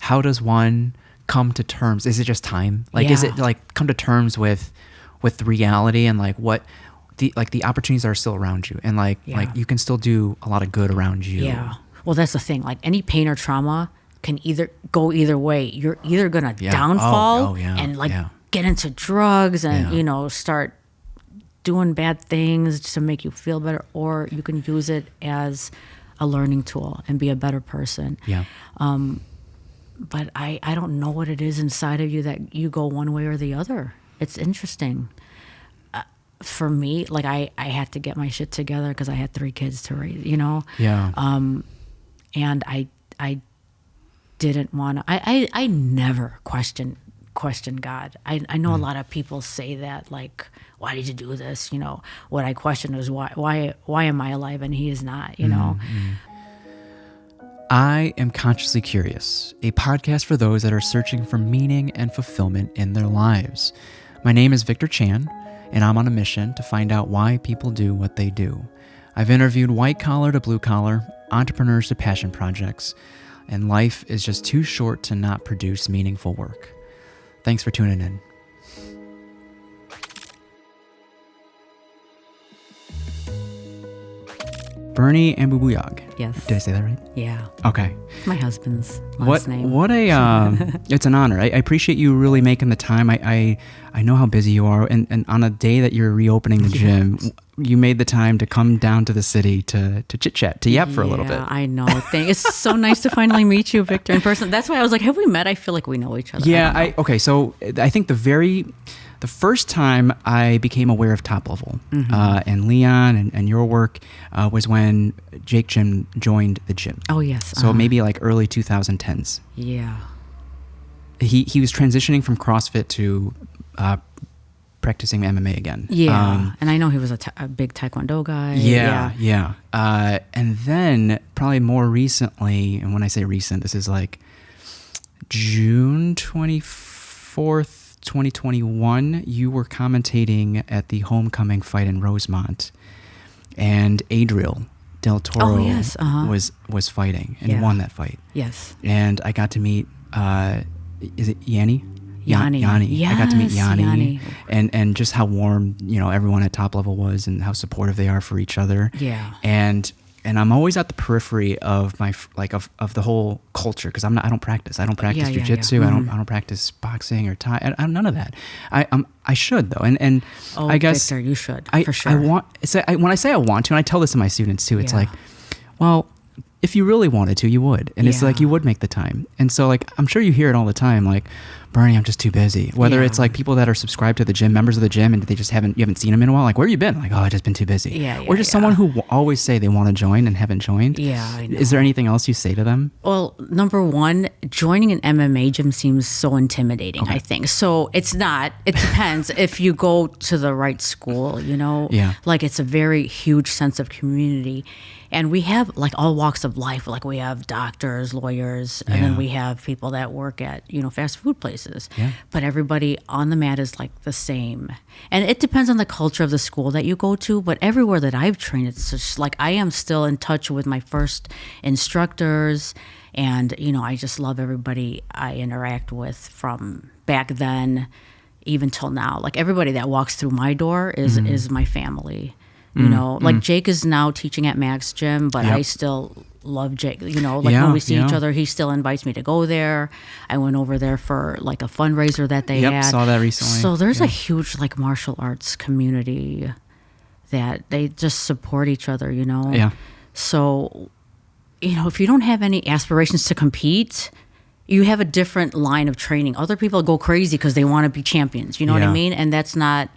how does one come to terms? Is it just time? Like, is it like come to terms with reality and like what the opportunities are still around you, and like you can still do a lot of good around you. Yeah. Well, that's the thing. Like any pain or trauma can either go either way. You're either gonna downfall and like get into drugs and start doing bad things to make you feel better, or you can use it as a learning tool and be a better person. Yeah. But I don't know what it is inside of you that you go one way or the other. It's interesting. For me, like I had to get my shit together because I had 3 kids to raise, Yeah. And I didn't want to. I never questioned God. I know a lot of people say that, like, why did you do this? What I questioned was why am I alive and he is not? I Am Consciously Curious, a podcast for those that are searching for meaning and fulfillment in their lives. My name is Victor Chan, and I'm on a mission to find out why people do what they do. I've interviewed white-collar to blue-collar, entrepreneurs to passion projects, and life is just too short to not produce meaningful work. Thanks for tuning in. Bernie Ambubuyog. Yes. Did I say that right? Yeah. Okay. It's my husband's last name. What a it's an honor. I appreciate you really making the time. I know how busy you are, and on a day that you're reopening the gym, you made the time to come down to the city to chit chat, to yap for a little bit. I know. It's so nice to finally meet you, Victor, in person. That's why I was like, have we met? I feel like we know each other. Yeah. Okay. So I think the first time I became aware of Top Level and Leon and your work was when Jake Jim joined the gym. Oh, yes. So maybe like early 2010s. Yeah. He was transitioning from CrossFit to practicing MMA again. Yeah. And I know he was a big Taekwondo guy. Yeah. And then probably more recently, and when I say recent, this is like June 24th, 2021, you were commentating at the homecoming fight in Rosemont, and Adriel Del Toro was fighting and won that fight. Yes. And I got to meet, is it Yanni? Yanni. Yes, I got to meet Yanni. Yanni. And just how warm, everyone at Top Level was, and how supportive they are for each other. Yeah. And I'm always at the periphery of my of the whole culture, because I don't practice. I don't practice jiu-jitsu. Yeah. I don't practice boxing or Thai. I none of that. I should though, and I guess Victor, you should for sure. When I say I want to, and I tell this to my students too. It's like, well, if you really wanted to, you would, and it's like you would make the time. And so like I'm sure you hear it all the time, like, Bernie, I'm just too busy. Whether it's like people that are subscribed to the gym, members of the gym, and they just you haven't seen them in a while. Like, where have you been? Like, oh, I've just been too busy. Or just someone who always say they want to join and haven't joined. Yeah, I know. Is there anything else you say to them? Well, number one, joining an MMA gym seems so intimidating, I think. So it's not. It depends if you go to the right school, Yeah. Like it's a very huge sense of community. And we have like all walks of life. Like we have doctors, lawyers, and then we have people that work at, fast food places. Yeah. But everybody on the mat is like the same. And it depends on the culture of the school that you go to. But everywhere that I've trained, it's just like I am still in touch with my first instructors. And, I just love everybody I interact with from back then even till now. Like everybody that walks through my door is my family. Like Jake is now teaching at Mac's Gym, but I still love Jake. When we see each other, he still invites me to go there. I went over there for like a fundraiser that they had. Saw that recently. So there's a huge like martial arts community that they just support each other, Yeah. So, if you don't have any aspirations to compete, you have a different line of training. Other people go crazy because they want to be champions. You know what I mean? And that's not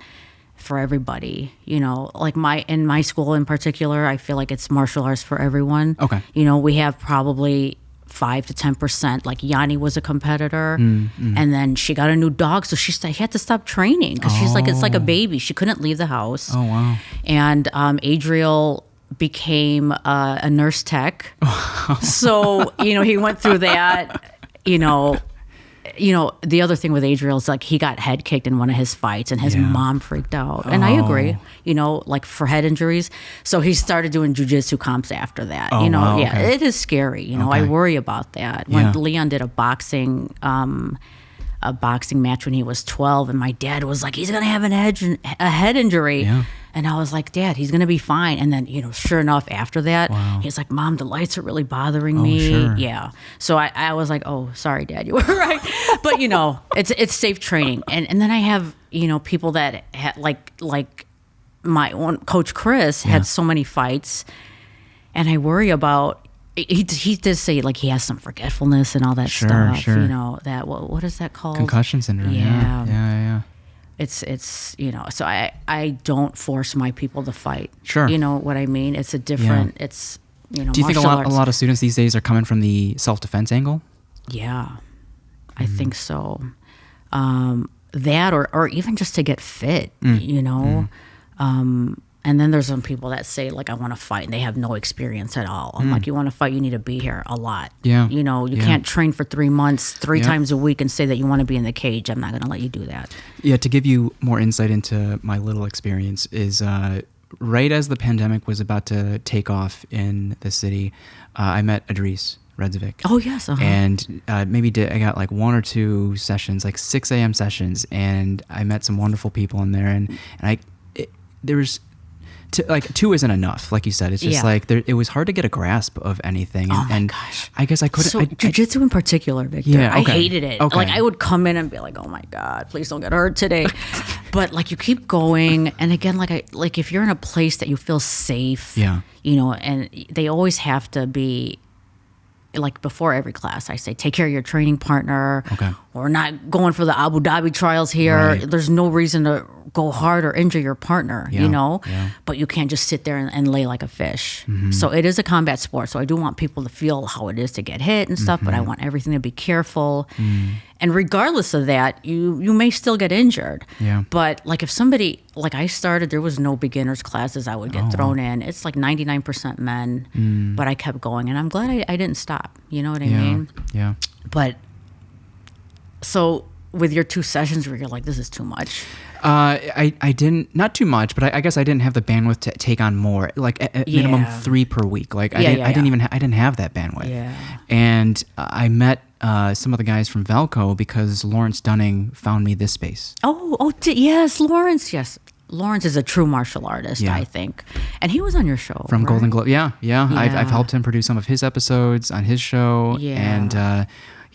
for everybody, like in my school in particular, I feel like it's martial arts for everyone. Okay. We have probably 5 to 10%. Like Yanni was a competitor, and then she got a new dog, so she had to stop training because she's like, it's like a baby. She couldn't leave the house. Oh wow. And Adriel became a nurse tech, so he went through that. the other thing with Adriel is like he got head kicked in one of his fights and his mom freaked out. And I agree, like for head injuries. So he started doing jujitsu comps after that. Wow, okay. It is scary. I worry about that. When Leon did a boxing match when he was 12, and my dad was like, he's going to have a head injury. Yeah. And I was like, Dad, he's going to be fine. And then, sure enough, after that, he's like, Mom, the lights are really bothering me. Sure. Yeah. So I was like, oh, sorry, Dad, you were right. But, it's safe training. And then I have, people that had like my own coach, Chris, had so many fights. And I worry about, he did say like he has some forgetfulness and all that stuff. Sure. That, what is that called? Concussion syndrome. Yeah. It's so I don't force my people to fight. Sure. You know what I mean? It's a different, it's, Do you think a lot of students these days are coming from the self-defense angle? Yeah, I think so. That or even just to get fit, and then there's some people that say like, I want to fight, and they have no experience at all. I'm like, you want to fight, you need to be here a lot. Yeah. You can't train for 3 months, three times a week and say that you want to be in the cage. I'm not going to let you do that. Yeah, to give you more insight into my little experience is right as the pandemic was about to take off in the city, I met Idris Redzovic. Oh, yes. Uh-huh. And I got like 1 or 2 sessions, like 6 a.m. sessions, and I met some wonderful people in there. And there was... like 2 isn't enough, like you said. It's just like it was hard to get a grasp of anything, and gosh. I guess I couldn't. So jiu-jitsu in particular, Victor, Yeah, okay. I hated it. Okay. Like I would come in and be like, "Oh my God, please don't get hurt today." But like you keep going, and again, like if you're in a place that you feel safe, and they always have to be. Like before every class, I say, take care of your training partner. Okay. We're not going for the Abu Dhabi trials here. Right. There's no reason to go hard or injure your partner, Yeah. But you can't just sit there and lay like a fish. Mm-hmm. So it is a combat sport. So I do want people to feel how it is to get hit and stuff, but I want everything to be careful. And regardless of that, you may still get injured. Yeah. But like if somebody, like I started, there was no beginners classes I would get thrown in. It's like 99% men, but I kept going, and I'm glad I didn't stop. You know what I mean? Yeah. But so with your 2 sessions where you're like, this is too much. I didn't, not too much, but I guess I didn't have the bandwidth to take on more, like at minimum 3 per week. Like I didn't have that bandwidth. Yeah. And I met some of the guys from Velco because Lawrence Dunning found me this space. Yes, Lawrence. Yes. Lawrence is a true martial artist, I think. And he was on your show. From right? Golden Globe. Yeah. I've helped him produce some of his episodes on his show. Yeah. And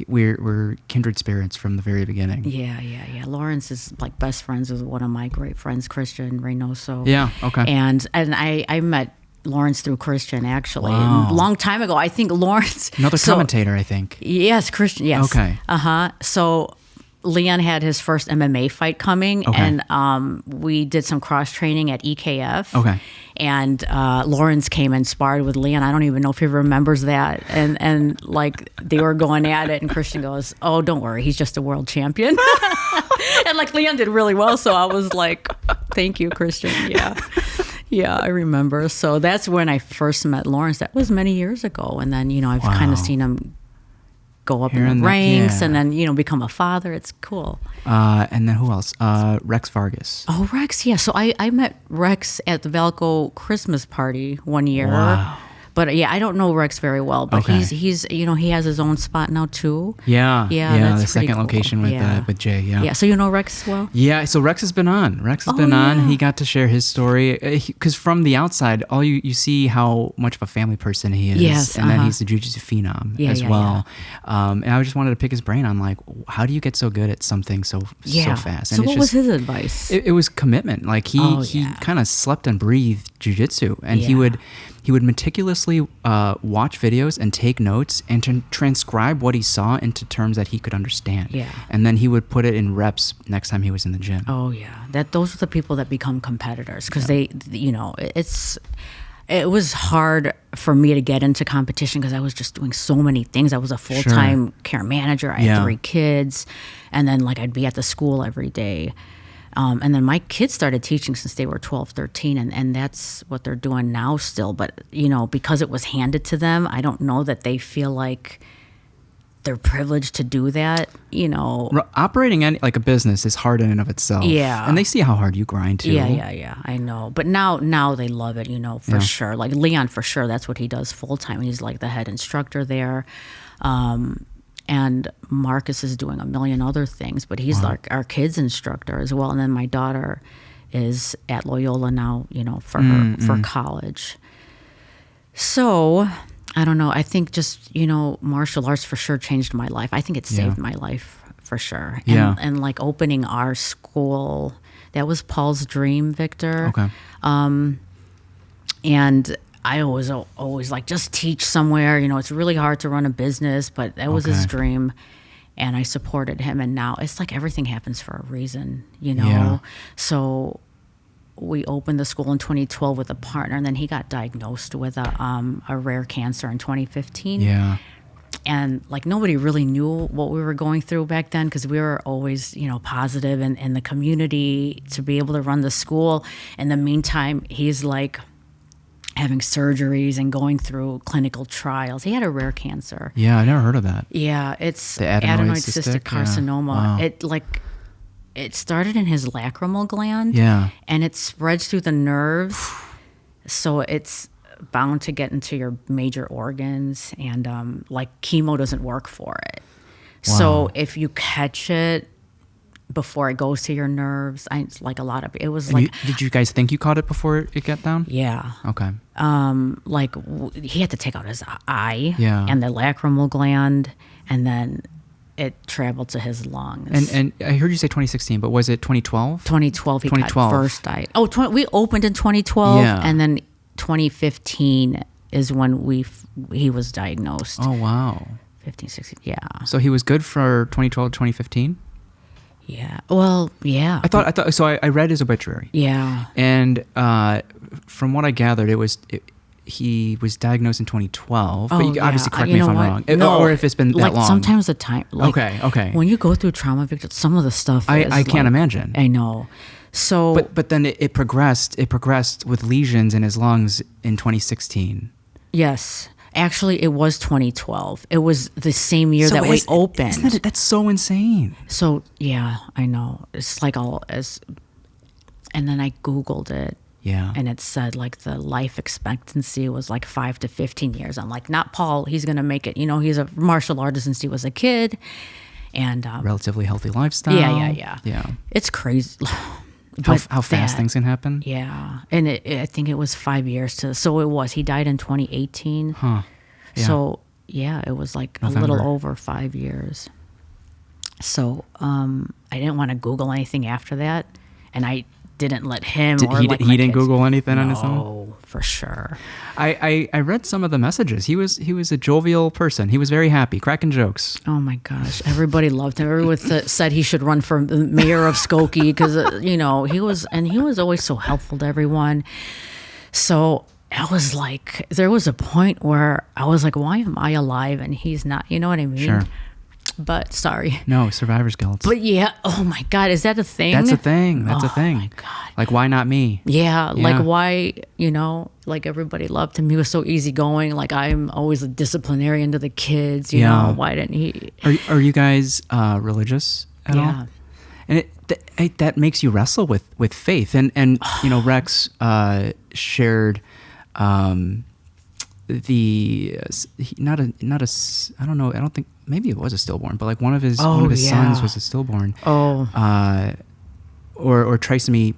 we're kindred spirits from the very beginning. Yeah. Lawrence is like best friends with one of my great friends, Christian Reynoso. Yeah, okay. And I met Lawrence through Christian, actually. Wow. A long time ago. I think Lawrence... Another commentator, I think. Yes, Christian, yes. Okay. So Leon had his first MMA fight coming, and we did some cross-training at EKF. Okay. And Lawrence came and sparred with Leon. I don't even know if he remembers that. And like they were going at it, and Christian goes, "Oh, don't worry, he's just a world champion." And like Leon did really well, so I was like, "Thank you, Christian." Yeah, I remember. So that's when I first met Lawrence. That was many years ago. And then, I've kind of seen him go up in the ranks and then, become a father. It's cool. And then who else? Rex Vargas. Oh, Rex, yeah. So I met Rex at the Valco Christmas party one year. Wow. But yeah, I don't know Rex very well, but he's he has his own spot now too. Yeah. That's the second cool. location with Jay. Yeah. So you know Rex well? Yeah. So Rex has been on. He got to share his story because from the outside, all you see how much of a family person he is. Yes. And then he's the jiu-jitsu phenom as well. Yeah. And I just wanted to pick his brain on like, how do you get so good at something so fast? And so what was his advice? It was commitment. Like he kind of slept and breathed jiu-jitsu, and he would meticulously watch videos and take notes and to transcribe what he saw into terms that he could understand. Yeah. And then he would put it in reps next time he was in the gym. Oh yeah, those are the people that become competitors because it was hard for me to get into competition because I was just doing so many things. I was a full-time care manager. I had 3 kids, and then like I'd be at the school every day. And then my kids started teaching since they were 12, 13, and that's what they're doing now still. But, because it was handed to them, I don't know that they feel like they're privileged to do that, Operating like a business is hard in and of itself. Yeah. And they see how hard you grind too. Yeah. I know. But now they love it, for sure. Like Leon, for sure, that's what he does full time. He's like the head instructor there. And Marcus is doing a million other things, but he's like our kids instructor as well. And then my daughter is at Loyola now, for college. So I don't know. I think just, martial arts for sure changed my life. I think it saved my life for sure. Yeah. And like opening our school, that was Paul's dream, Victor. Okay. And I was always like, just teach somewhere. It's really hard to run a business, but that was his dream. And I supported him. And now it's like everything happens for a reason, Yeah. So we opened the school in 2012 with a partner, and then he got diagnosed with a rare cancer in 2015. Yeah. And like nobody really knew what we were going through back then, because we were always, positive in the community to be able to run the school. In the meantime, he's like having surgeries and going through clinical trials. He had a rare cancer. Yeah, I never heard of that. Yeah, it's The adenoid cystic carcinoma. Yeah. Wow. It started in his lacrimal gland. Yeah. And it spreads through the nerves. So it's bound to get into your major organs, and chemo doesn't work for it. Wow. So if you catch it before it goes to your nerves, Did you guys think you caught it before it got down? Yeah. Okay. He had to take out his eye Yeah. and the lacrimal gland, and then it traveled to his lungs. And I heard you say 2016, but was it 2012? 2012, he 2012. got first eye. We opened in 2012, Yeah. and then 2015 is when he was diagnosed. Oh, wow. 15, 16, yeah. So he was good for 2012 to 2015? Yeah. Well, yeah. I thought so. I read his obituary. Yeah. And from what I gathered, he was diagnosed in 2012. But you can obviously correct me if I'm wrong. No, or if it's been that long. Sometimes the time. Okay. When you go through trauma, Victor, some of the stuff I can't imagine. I know. So. But then it progressed. It progressed with lesions in his lungs in 2016. Yes. Actually, it was 2012. It was the same year that we opened. That's so insane. So, yeah, I know. It's like and then I Googled it. Yeah. And it said like the life expectancy was like 5 to 15 years. I'm like, not Paul. He's going to make it. He's a martial artist since he was a kid. And relatively healthy lifestyle. Yeah. It's crazy. How fast things can happen. Yeah. And I think it was 5 years he died in 2018. Huh. Yeah. So yeah, it was like November. a little over 5 years. So I didn't want to Google anything after that. And I didn't let him He didn't Google anything on his own? No, for sure. I read some of the messages. He was a jovial person. He was very happy, cracking jokes. Oh my gosh, everybody loved him. Everyone said he should run for the mayor of Skokie because he was always so helpful to everyone. So I was like, there was a point where I was like, why am I alive and he's not? You know what I mean? Sure. But sorry. No, survivor's guilt. But yeah, oh my God, is that a thing? That's a thing. That's a thing. Oh my God. Like, why not me? Yeah, like why, like everybody loved him. He was so easygoing. Like I'm always a disciplinarian to the kids, you know. Why didn't he? Are you guys religious at all? And that makes you wrestle with faith. And Rex shared I don't know, I don't think, maybe it was a stillborn, but like one of his sons was a stillborn. Or trisomy,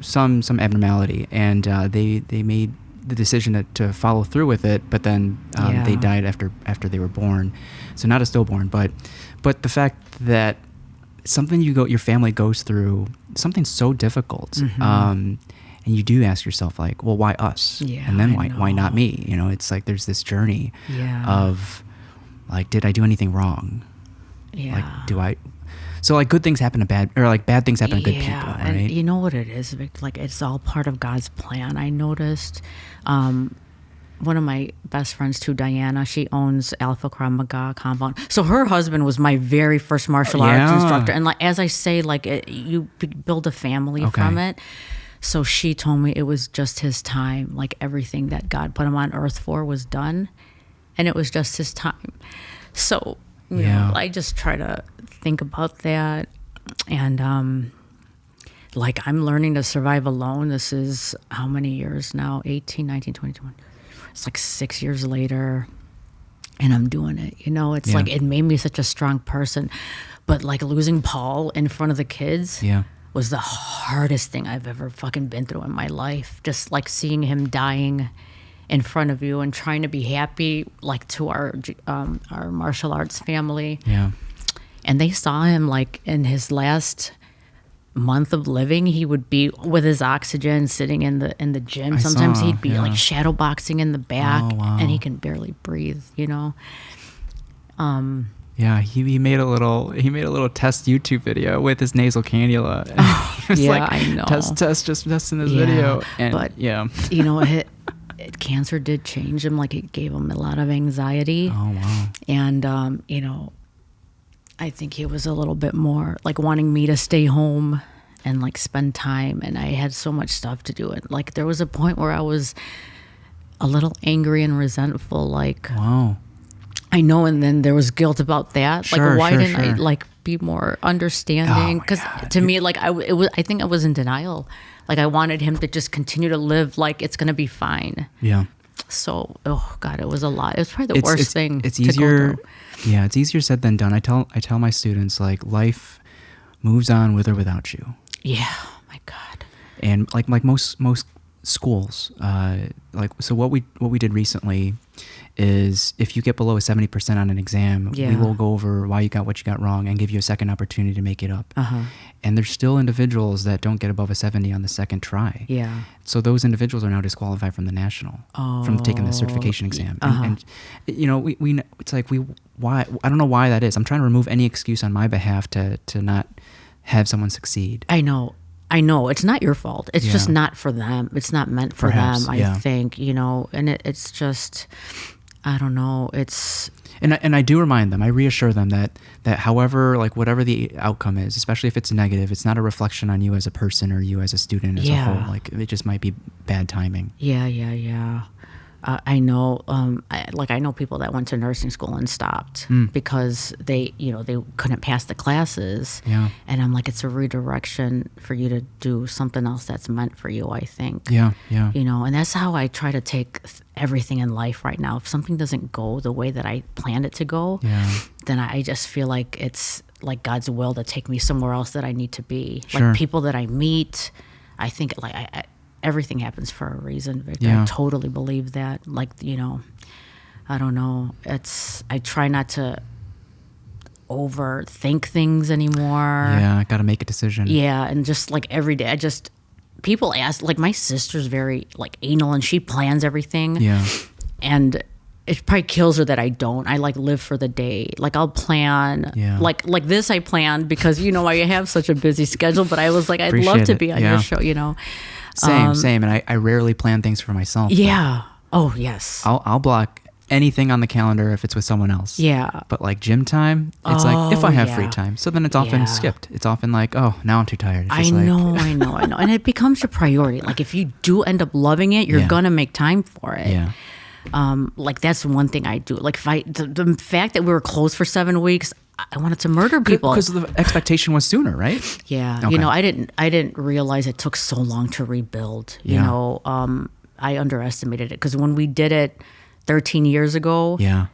some abnormality, and they made the decision to follow through with it, but then they died after they were born. So not a stillborn, but the fact that something your family goes through, something so difficult, and you do ask yourself like, well, why us? Yeah, and then why not me? It's like there's this journey of like, did I do anything wrong? Yeah. Like, do I? So like good things happen to bad, or like bad things happen to good people, right? And you know what it is, Vic? Like it's all part of God's plan. I noticed one of my best friends too, Diana, she owns Alpha Krav Maga compound. So her husband was my very first martial arts instructor. And like, as I say, like you build a family from it. So she told me it was just his time. Like everything that God put him on earth for was done. And it was just his time. So You know, I just try to think about that. And like I'm learning to survive alone. This is how many years now? 18, 19, 20, 21. It's like 6 years later and I'm doing it. You know, it's like it made me such a strong person. But like losing Paul in front of the kids was the hardest thing I've ever fucking been through in my life. Just like seeing him dying in front of you and trying to be happy, like to our martial arts family. Yeah. And they saw him like in his last month of living, he would be with his oxygen sitting in the gym. Sometimes he'd be like shadow boxing in the back and he can barely breathe, you know. Yeah, he made a little test YouTube video with his nasal cannula. I know. Just testing this video. And but you know, cancer did change him. Like it gave him a lot of anxiety. Oh wow. And you know, I think he was a little bit more like wanting me to stay home and like spend time. And I had so much stuff to do. And like there was a point where I was a little angry and resentful. Like, wow. I know. And then there was guilt about that. Sure, like, why didn't I like be more understanding? Because to me, like I think I was in denial. Like I wanted him to just continue to live like it's going to be fine. Yeah. So, oh God, it was a lot. It was probably the worst thing. It's easier. Yeah, it's easier said than done. I tell my students like life moves on with or without you. Yeah, my God. And like most schools, like so what we did recently is if you get below a 70% on an exam, we will go over why you got what you got wrong and give you a second opportunity to make it up. And there's still individuals that don't get above a 70 on the second try. Yeah. So those individuals are now disqualified from the national, from taking the certification exam. And you know, we it's like why I don't know why that is. I'm trying to remove any excuse on my behalf to not have someone succeed. I know. It's not your fault. It's just not for them. It's not meant for them, I think, you know, and it's just, I don't know. It's, and I do remind them, I reassure them that however, like whatever the outcome is, especially if it's negative, it's not a reflection on you as a person or you as a student as a whole. Like it just might be bad timing. Yeah. I know, I know people that went to nursing school and stopped because they couldn't pass the classes. Yeah. And I'm like, it's a redirection for you to do something else that's meant for you, I think. Yeah. You know, and that's how I try to take everything in life right now. If something doesn't go the way that I planned it to go, then I just feel like it's like God's will to take me somewhere else that I need to be. Sure. Like people that I meet, I think like everything happens for a reason, Victor. Yeah. I totally believe that. Like, you know, I don't know. I try not to overthink things anymore. Yeah, I got to make a decision. Yeah, and just like every day, people ask, like my sister's very like anal and she plans everything. Yeah. And it probably kills her that I don't. I like live for the day. Like I'll plan, like this I planned because, you know, I have such a busy schedule, but I was like, I'd love to be on your show, you know. Same. And I rarely plan things for myself. Yeah. Oh, yes. I'll block anything on the calendar if it's with someone else. Yeah. But like gym time, it's like if I have free time. So then it's often skipped. It's often like, oh, now I'm too tired. It's just I know. And it becomes your priority. Like if you do end up loving it, you're going to make time for it. Yeah. Like that's one thing I do. Like if the fact that we were closed for 7 weeks, I wanted to murder people because the expectation was sooner, right? Yeah. Okay. You know, I didn't realize it took so long to rebuild. You know, I underestimated it because when we did it 13 years ago, you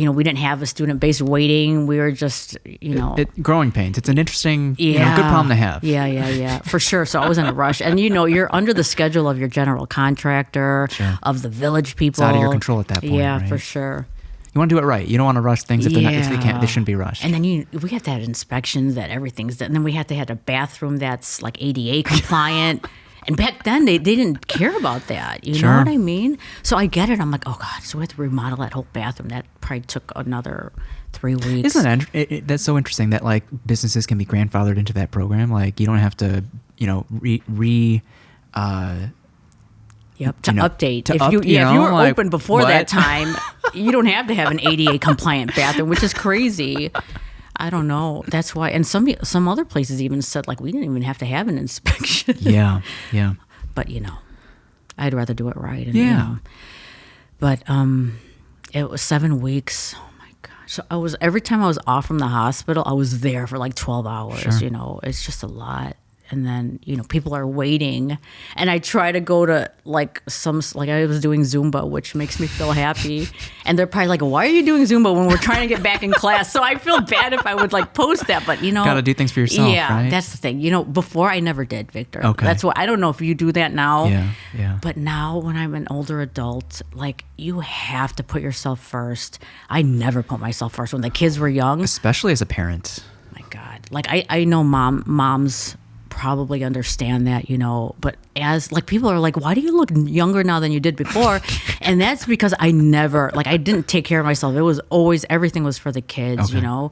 know, we didn't have a student base waiting. We were just, you know, growing pains. It's an interesting, good problem to have. Yeah, for sure. So I was in a rush, and you know, you're under the schedule of your general contractor, of the village people. It's out of your control at that point. Yeah, right? For sure. You want to do it right. You don't want to rush things if they shouldn't be rushed. And then we have to have inspections that everything's done. And then we have to have a bathroom that's like ADA compliant. And back then they didn't care about that. You know what I mean? So I get it. I'm like, oh God, so we have to remodel that whole bathroom. That probably took another 3 weeks. Isn't that that's so interesting that like businesses can be grandfathered into that program? Like you don't have to, you know, update. If you were like, open before that time, you don't have to have an ADA compliant bathroom, which is crazy. I don't know. That's why. And some other places even said like we didn't even have to have an inspection. Yeah. But you know, I'd rather do it right. And, you know, but it was 7 weeks. Oh my God, So every time I was off from the hospital, I was there for like 12 hours. Sure. You know, it's just a lot. And then, you know, people are waiting, and I try to go to like I was doing Zumba, which makes me feel happy. And they're probably like, why are you doing Zumba when we're trying to get back in class? So I feel bad if I would like post that, but you know. Got to do things for yourself, yeah, right? that's the thing. You know, before I never did, Victor. Okay. That's what, I don't know if you do that now. Yeah. But now when I'm an older adult, like you have to put yourself first. I never put myself first when the kids were young. Especially as a parent. My God. Like I know moms probably understand that, you know, but as like people are like, why do you look younger now than you did before? And that's because I didn't take care of myself. It was always, everything was for the kids, you know.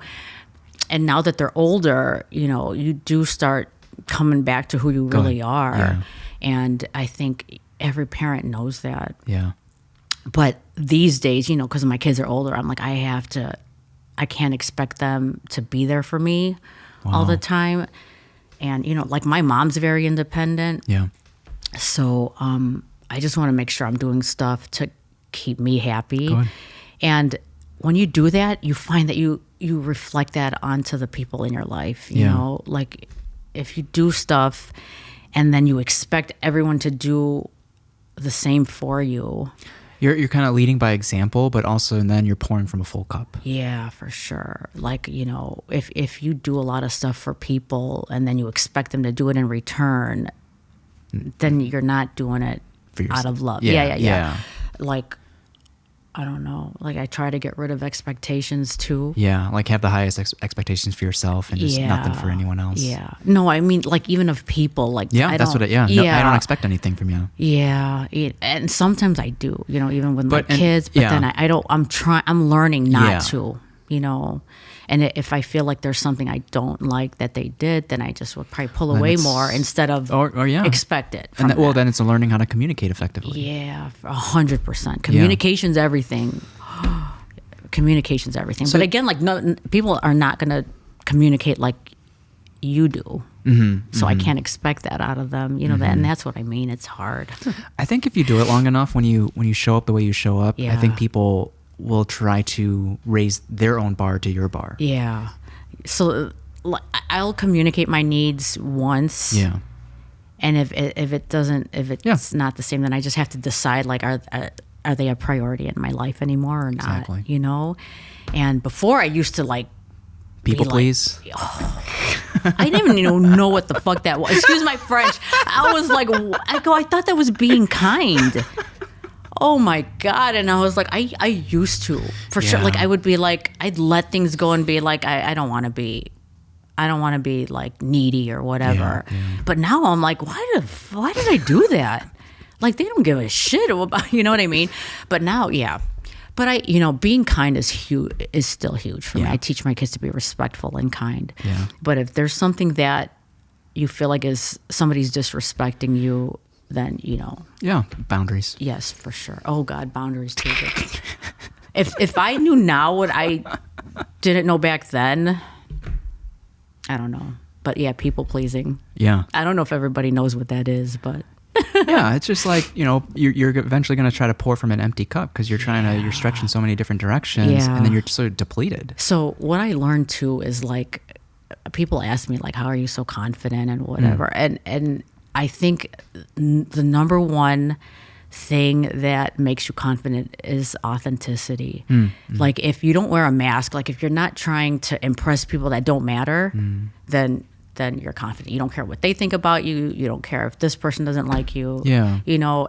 And now that they're older, you know, you do start coming back to who you really are. Yeah. And I think every parent knows that. Yeah. But these days, you know, because my kids are older, I'm like, I can't expect them to be there for me all the time. And, you know, like my mom's very independent. Yeah. So I just want to make sure I'm doing stuff to keep me happy. Good. And when you do that, you find that you reflect that onto the people in your life. You know, like if you do stuff and then you expect everyone to do the same for you. You're kind of leading by example, but also and then you're pouring from a full cup. Yeah, for sure. Like, you know, if you do a lot of stuff for people and then you expect them to do it in return, then you're not doing it out of love. Yeah. Like, I don't know. Like I try to get rid of expectations too. Yeah, like have the highest expectations for yourself and just nothing for anyone else. Yeah. No, I mean like even of people. Like no, I don't expect anything from you. Yeah, and sometimes I do. You know, even with my kids. But then I don't. I'm learning not to. You know, and if I feel like there's something I don't like that they did, then I just would probably pull away more instead of expect it. And then it's learning how to communicate effectively. Yeah, 100%. Communication's everything. Communication's everything. So, but again, like people are not going to communicate like you do. So I can't expect that out of them. You know that, and that's what I mean. It's hard. I think if you do it long enough, when you show up the way you show up, I think people will try to raise their own bar to your bar. Yeah. So I'll communicate my needs once. Yeah. And if it's not the same, then I just have to decide like are they a priority in my life anymore or not? Exactly. You know? And before I used to like people please. I didn't even know what the fuck that was. Excuse my French. I was like, I thought that was being kind. Oh my God. And I was like, I used to, for sure. Like I would be like, I'd let things go and be like, I don't want to be like needy or whatever. Yeah. But now I'm like, why did I do that? Like they don't give a shit about, you know what I mean? But now, but being kind is still huge for me. I teach my kids to be respectful and kind. Yeah. But if there's something that you feel like somebody's disrespecting you, then boundaries. Yes, for sure. Oh God, boundaries too. if I knew now what I didn't know back then, I don't know. But yeah, people pleasing. Yeah. I don't know if everybody knows what that is, but yeah, it's just like, you're eventually going to try to pour from an empty cup because you're you're stretching so many different directions and then you're so depleted. So what I learned too is like people ask me like, how are you so confident and whatever? And I think the number one thing that makes you confident is authenticity. Like if you don't wear a mask, like if you're not trying to impress people that don't matter, then you're confident. You don't care what they think about you. You don't care if this person doesn't like you. Yeah.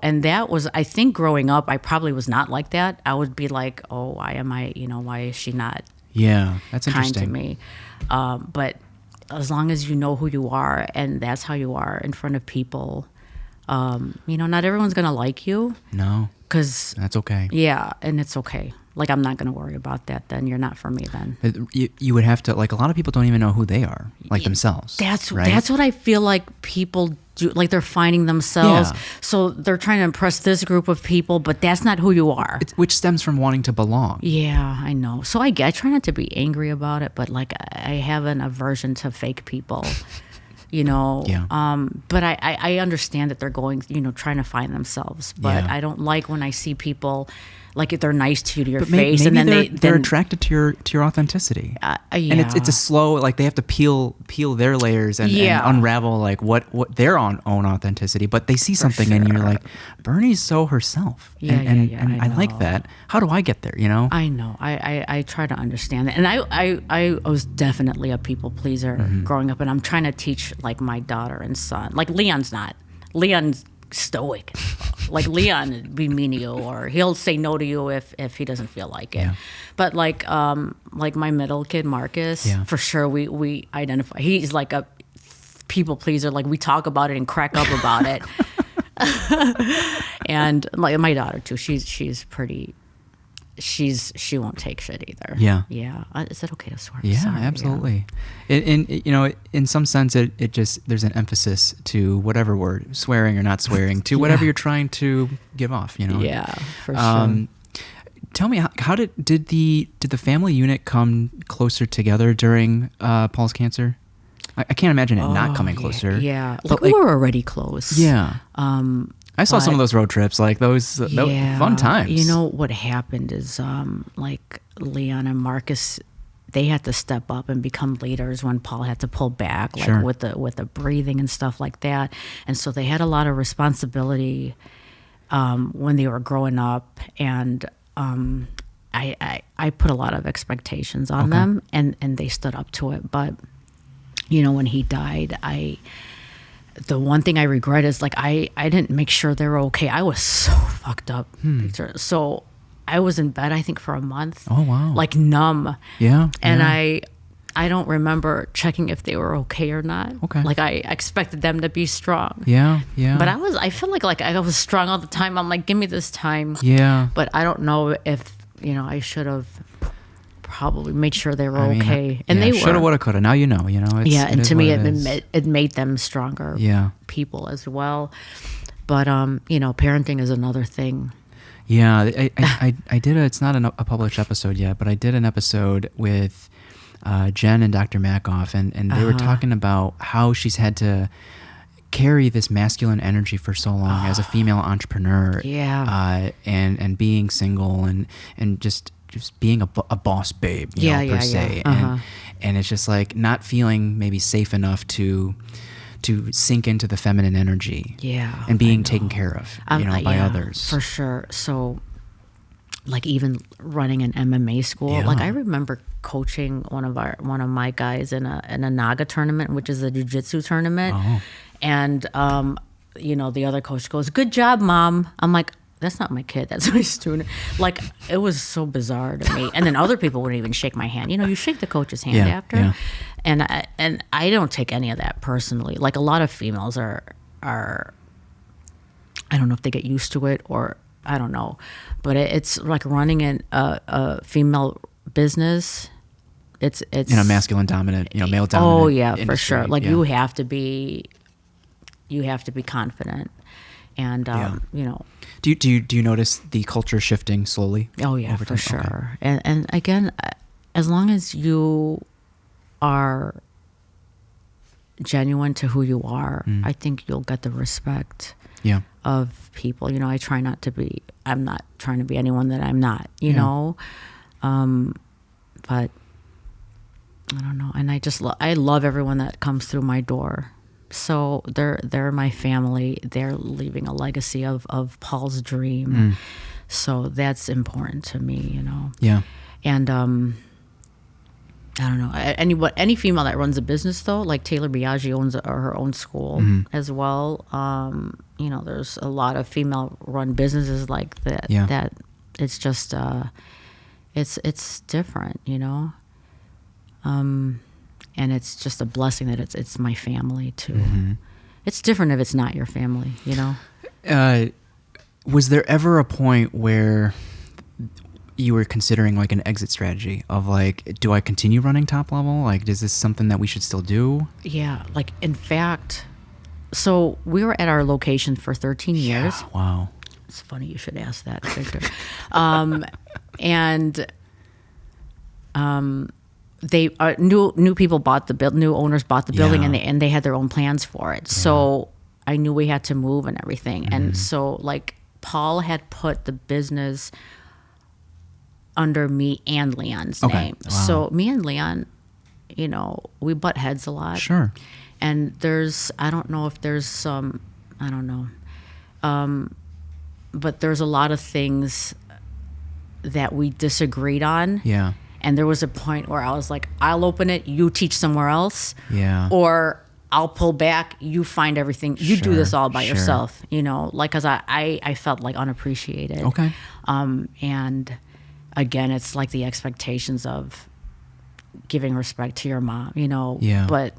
And that was, I think growing up, I probably was not like that. I would be like, oh, why is she not that's kind interesting to me? But as long as you know who you are and that's how you are in front of people, not everyone's going to like you. No. Because that's okay. Yeah, and it's okay. Like, I'm not going to worry about that then. You're not for me then. You would have to, like, a lot of people don't even know who they are, like themselves. That's what I feel like people do. Like, they're finding themselves. Yeah. So they're trying to impress this group of people, but that's not who you are. Which stems from wanting to belong. Yeah, I know. So I try not to be angry about it, but, like, I have an aversion to fake people. Yeah. But I understand that they're going, trying to find themselves. But I don't like when I see people like if they're nice to you to your But face, maybe and then they're attracted to your authenticity. yeah. And it's a slow, like they have to peel their layers and unravel like what their own authenticity. But they see something and you're like, Bernie's so herself. And I like that. How do I get there? You know? I know. I try to understand that, and I was definitely a people pleaser growing up, and I'm trying to teach like my daughter and son. Like Leon's not. Leon's stoic. Like Leon would be mean to you, or he'll say no to you if he doesn't feel like it. Yeah. But like my middle kid Marcus, for sure we identify. He's like a people pleaser. Like we talk about it and crack up about it. And like my daughter too. She's pretty. She won't take shit either. Yeah. Yeah. Is it okay to swear? Yeah, Sorry, absolutely. Yeah. In some sense, it just, there's an emphasis to whatever word, swearing or not swearing, to whatever you're trying to give off, you know? Yeah, for sure. Tell me, how did the family unit come closer together during Paul's cancer? I can't imagine it not coming closer. Yeah. Like we were already close. Yeah. I saw some of those road trips, like those fun times. You know what happened is, like Leon and Marcus, they had to step up and become leaders when Paul had to pull back, like with the breathing and stuff like that. And so they had a lot of responsibility when they were growing up, and I put a lot of expectations on them, and they stood up to it. But you know, when he died, the one thing I regret is like I didn't make sure they were okay. I was so fucked up. So I was in bed, I think, for a month. Oh wow! Like numb. Yeah. And I don't remember checking if they were okay or not. Okay. Like I expected them to be strong. Yeah. Yeah. But I feel like I was strong all the time. I'm like, give me this time. Yeah. But I don't know if I should have probably made sure they were okay, and they were. Shoulda, woulda, coulda. Now you know. And to me, it made them stronger. Yeah. People as well. But parenting is another thing. Yeah, I did it's not a published episode yet, but I did an episode with Jen and Dr. Makoff, and they were talking about how she's had to carry this masculine energy for so long as a female entrepreneur. Yeah. And being single and just being a boss babe, per se. And it's just like not feeling maybe safe enough to sink into the feminine energy. Yeah. And being taken care of, by others. For sure. So like even running an MMA school, like I remember coaching one of my guys in a Naga tournament, which is a jiu-jitsu tournament. Oh. And the other coach goes, "Good job, Mom." I'm like, that's not my kid, that's my student. Like, it was so bizarre to me. And then other people wouldn't even shake my hand. You shake the coach's hand after. Yeah. And I don't take any of that personally. Like, a lot of females are I don't know if they get used to it, or I don't know. But it's like running a female business. It's in a masculine dominant, male dominant. Oh yeah, industry. For sure. Like you have to be confident. And do you notice the culture shifting slowly? Oh yeah, for sure. Okay. And again, as long as you are genuine to who you are, I think you'll get the respect of people. I try not to be. I'm not trying to be anyone that I'm not. But I don't know. And I love everyone that comes through my door. So they're my family. They're leaving a legacy of Paul's dream. So that's important to me, Yeah. And I don't know. Any female that runs a business though, like Taylor Biaggi owns her own school as well. There's a lot of female run businesses like that. Yeah. That it's just it's different, and it's just a blessing that it's my family too. It's different if it's not your family, Was there ever a point where you were considering like an exit strategy of like, do I continue running Top Level? Like, is this something that we should still do? Yeah, like in fact, so we were at our location for 13 years. Yeah, wow. It's funny you should ask that, Victor. They new people bought new owners bought the building, and they had their own plans for it. Yeah. So I knew we had to move and everything. And so like Paul had put the business under me and Leon's name. Wow. So me and Leon, we butt heads a lot. Sure. And I don't know if there's some, I don't know. But there's a lot of things that we disagreed on. Yeah. And there was a point where I was like, I'll open it, you teach somewhere else. Yeah. Or I'll pull back, you find everything. You do this all by Sure. yourself, like, because I felt like unappreciated. Okay. And again, it's like the expectations of giving respect to your mom, Yeah. but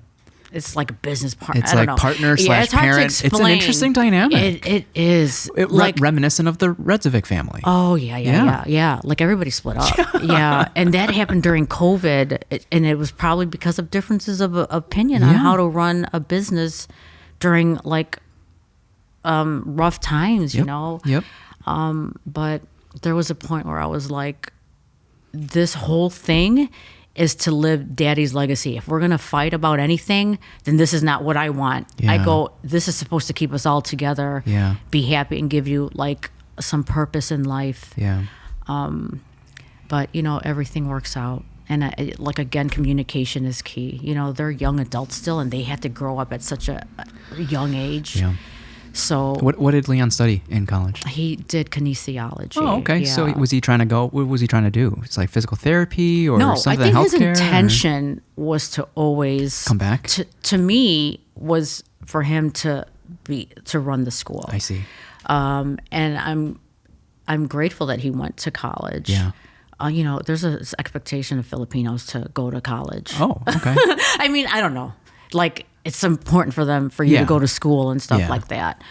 it's like a business partner. It's like partner slash parent. It's an interesting dynamic. It is. Like reminiscent of the Redzovic family. Oh, yeah. Like everybody split up. Yeah. And that happened during COVID. And it was probably because of differences of opinion on how to run a business during like rough times, Yep. But there was a point where I was like, this whole thing is to live daddy's legacy. If we're going to fight about anything, then this is not what I want. Yeah. I go, this is supposed to keep us all together, be happy and give you like some purpose in life. Yeah. But, everything works out. And again, communication is key. They're young adults still, and they had to grow up at such a young age. Yeah. So what did Leon study in college? he did kinesiology. Oh, okay. Yeah. So was he trying to go? What was he trying to do? It's like physical therapy or No, I something? think his healthcare, intention was to always come back. To me, was for him to run the school. I see. And I'm grateful that he went to college. Yeah. There's an expectation of Filipinos to go to college. Oh, okay. I mean, I don't know. Like, it's important for you to go to school and stuff like that.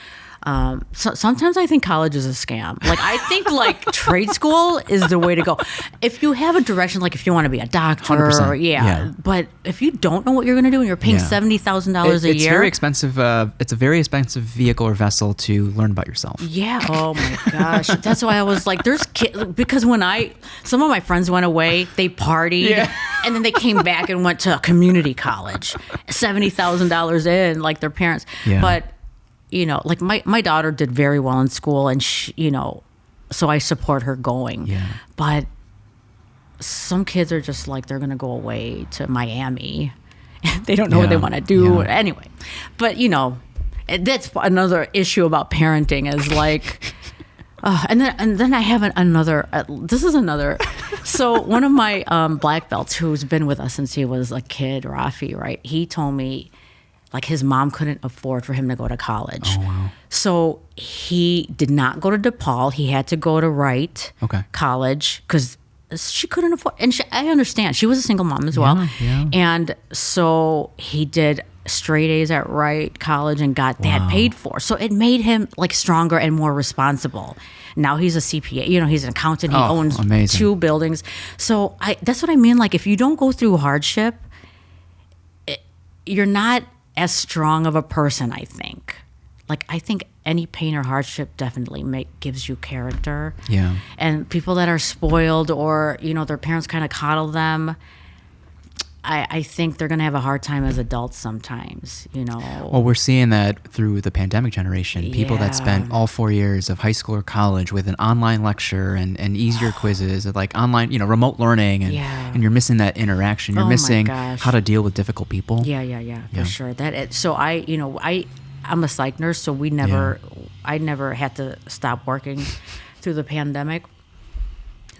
So sometimes I think college is a scam. Like, I think like trade school is the way to go. If you have a direction, like if you want to be a doctor, 100%. Yeah. But if you don't know what you're going to do and you're paying $70,000 a year. It's very expensive. It's a very expensive vehicle or vessel to learn about yourself. Yeah. Oh my gosh. That's why I was like, there's kids, because some of my friends went away, they partied, and then they came back and went to a community college, $70,000 in, like their parents. Yeah. But, like my daughter did very well in school, and she, so I support her going. Yeah. But some kids are just like, they're going to go away to Miami. They don't know what they want to do. Yeah. Anyway, but that's another issue about parenting is like, and then I have another. This is another. So one of my black belts who's been with us since he was a kid, Rafi, right? He told me like his mom couldn't afford for him to go to college. Oh, wow. So he did not go to DePaul. He had to go to Wright College because she couldn't afford. And I understand. She was a single mom as well. Yeah. And so he did straight A's at Wright College and got that paid for. So it made him like stronger and more responsible. Now he's a CPA, he's an accountant. He owns amazing. 2 buildings. So that's what I mean. Like if you don't go through hardship, you're not as strong of a person, I think. Like I think any pain or hardship definitely gives you character. Yeah. And people that are spoiled or, their parents kind of coddle them, I think they're going to have a hard time as adults sometimes, Well, we're seeing that through the pandemic generation. People that spent all 4 years of high school or college with an online lecture and easier quizzes, like online, remote learning, and you're missing that interaction. You're missing how to deal with difficult people. Yeah, for sure. So I'm a psych nurse, so I never had to stop working through the pandemic.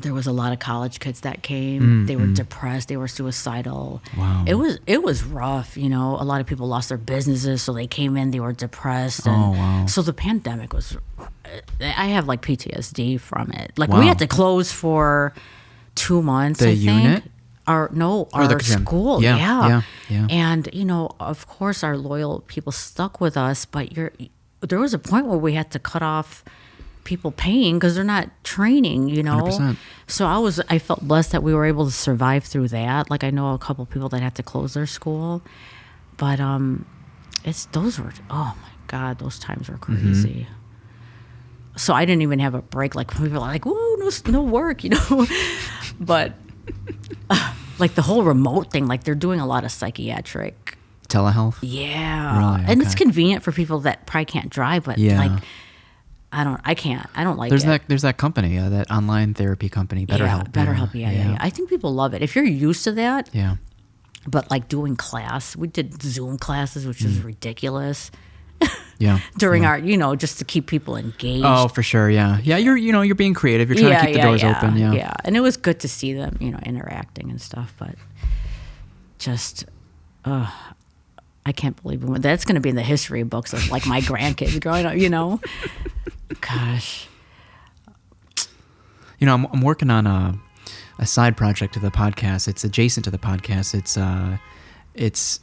There was a lot of college kids that came. They were depressed. They were suicidal. Wow. It was rough. A lot of people lost their businesses, so they came in. They were depressed. So the pandemic was. I have like PTSD from it. Like we had to close for 2 months. The I think. unit. Our school. Yeah. And of course, our loyal people stuck with us. But there was a point where we had to cut off people paying because they're not training, 100%. So I felt blessed that we were able to survive through that. Like I know a couple people that had to close their school, but those times were crazy. So I didn't even have a break. Like people are like, whoa, no work, but like the whole remote thing, like they're doing a lot of psychiatric telehealth. Yeah. Really? And Okay. it's convenient for people that probably can't drive, but like I don't like There's it. there's that company, that online therapy company, BetterHelp. BetterHelp. Yeah. I think people love it. If you're used to that, Yeah. but like doing class, we did Zoom classes, which is ridiculous. Yeah. During yeah. our, just to keep people engaged. Oh, for sure. Yeah. Yeah. You're being creative. You're trying to keep the doors open. Yeah. Yeah. And it was good to see them, interacting and stuff, but just, I can't believe that's going to be in the history books of like my grandkids growing up, Gosh. I'm working on a side project to the podcast. It's adjacent to the podcast. It's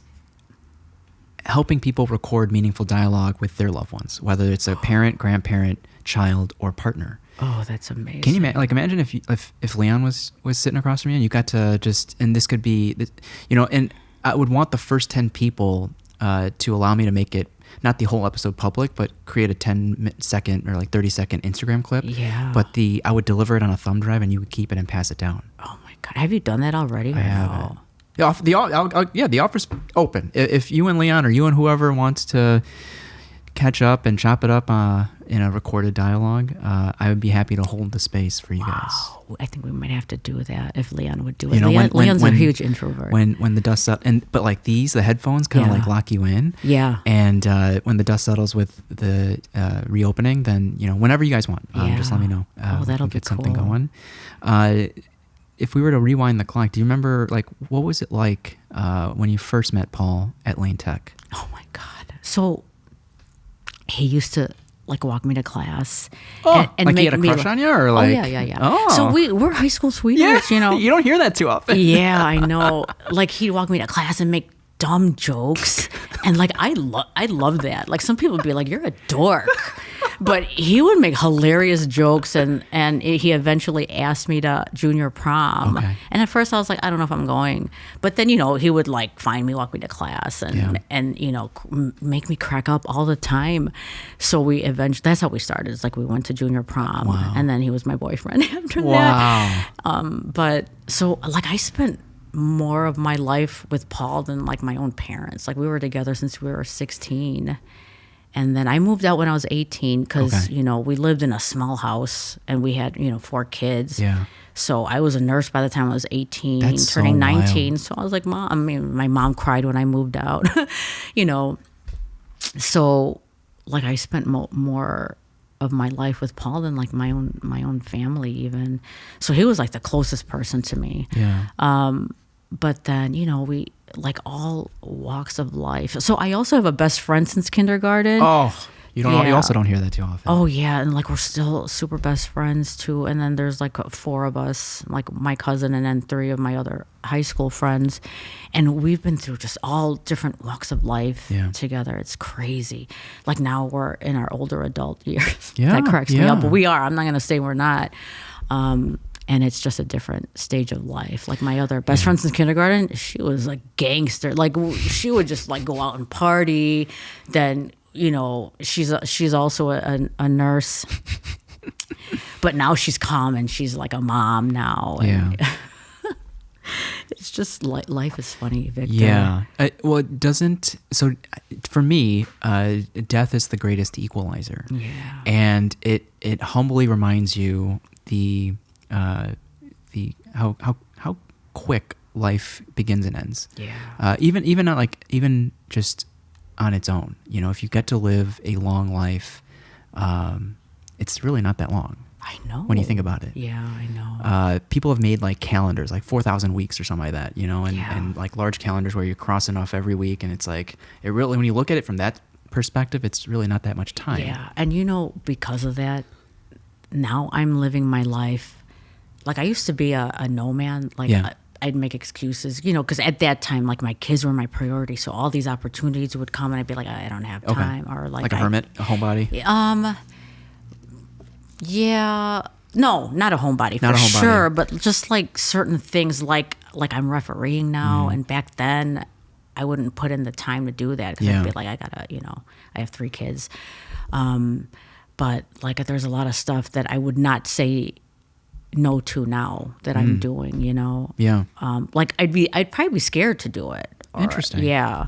helping people record meaningful dialogue with their loved ones, whether it's a parent, grandparent, child, or partner. Oh, that's amazing. Can you imagine if Leon was sitting across from you and you got to and this could be, and I would want the first 10 people to allow me to make it, not the whole episode public, but create a 10-second or like 30-second Instagram clip. Yeah. But I would deliver it on a thumb drive and you would keep it and pass it down. Oh my God. Have you done that already? I have. The offer's open. If you and Leon or you and whoever wants to catch up and chop it up in a recorded dialogue, I would be happy to hold the space for you guys. I think we might have to do that if Leon would do it. Leon's a huge introvert. When the dust settles, but like the headphones kind of like lock you in. Yeah. And when the dust settles with the reopening, then whenever you guys want, just let me know. That'll get be something cool. going. If we were to rewind the clock, do you remember what was it like when you first met Paul at Lane Tech? Oh my God. So he used to walk me to class. And like he had a crush on you, or like? Oh yeah. Oh. So we're high school sweethearts, You don't hear that too often. Yeah, I know. Like he'd walk me to class and make dumb jokes, and I love that. Like some people would be like, "You're a dork," but he would make hilarious jokes, and he eventually asked me to junior prom. Okay. And at first I was like, I don't know if I'm going, but then he would find me, walk me to class, and make me crack up all the time. So we eventually, that's how we started. It's like we went to junior prom, and then he was my boyfriend after that. But so I spent more of my life with Paul than my own parents. We were together since we were 16. And then I moved out when I was 18 because, we lived in a small house and we had, 4 kids. Yeah. So I was a nurse by the time I was 18, That's turning so 19. wild. So I was like, Mom, my mom cried when I moved out, So I spent more of my life with Paul than my own family even. So he was the closest person to me. Yeah. But then, we all walks of life. So I also have a best friend since kindergarten. Oh, you also don't hear that too often. Oh yeah, and we're still super best friends too. And then there's 4 of us, my cousin, and then 3 of my other high school friends, and we've been through just all different walks of life together. It's crazy. Now we're in our older adult years. Yeah, that cracks me up, but we are. I'm not gonna say we're not. And it's just a different stage of life. My other best friend since kindergarten, she was gangster. She would just go out and party. Then she's also a nurse, but now she's calm and she's a mom now. And it's just life is funny, Victor. Yeah. Well, it doesn't. So for me, death is the greatest equalizer. Yeah. And it humbly reminds you how quick life begins and ends. Yeah. Even just on its own. If you get to live a long life, it's really not that long. I know. When you think about it. Yeah, I know. People have made calendars, 4,000 weeks or something like that, and large calendars where you're crossing off every week, and it's it really, when you look at it from that perspective, it's really not that much time. Yeah, and because of that, now I'm living my life. I used to be a no man. I'd make excuses, because at that time, my kids were my priority. So all these opportunities would come, and I'd be like, I don't have time, or a hermit, a homebody. Yeah, no, not a homebody for sure, but just certain things, I'm refereeing now, and back then, I wouldn't put in the time to do that because I'd be like, I gotta, I have 3 kids, but there's a lot of stuff that I would not say no to now that I'm doing, Yeah. I'd probably be scared to do it. Interesting. Yeah.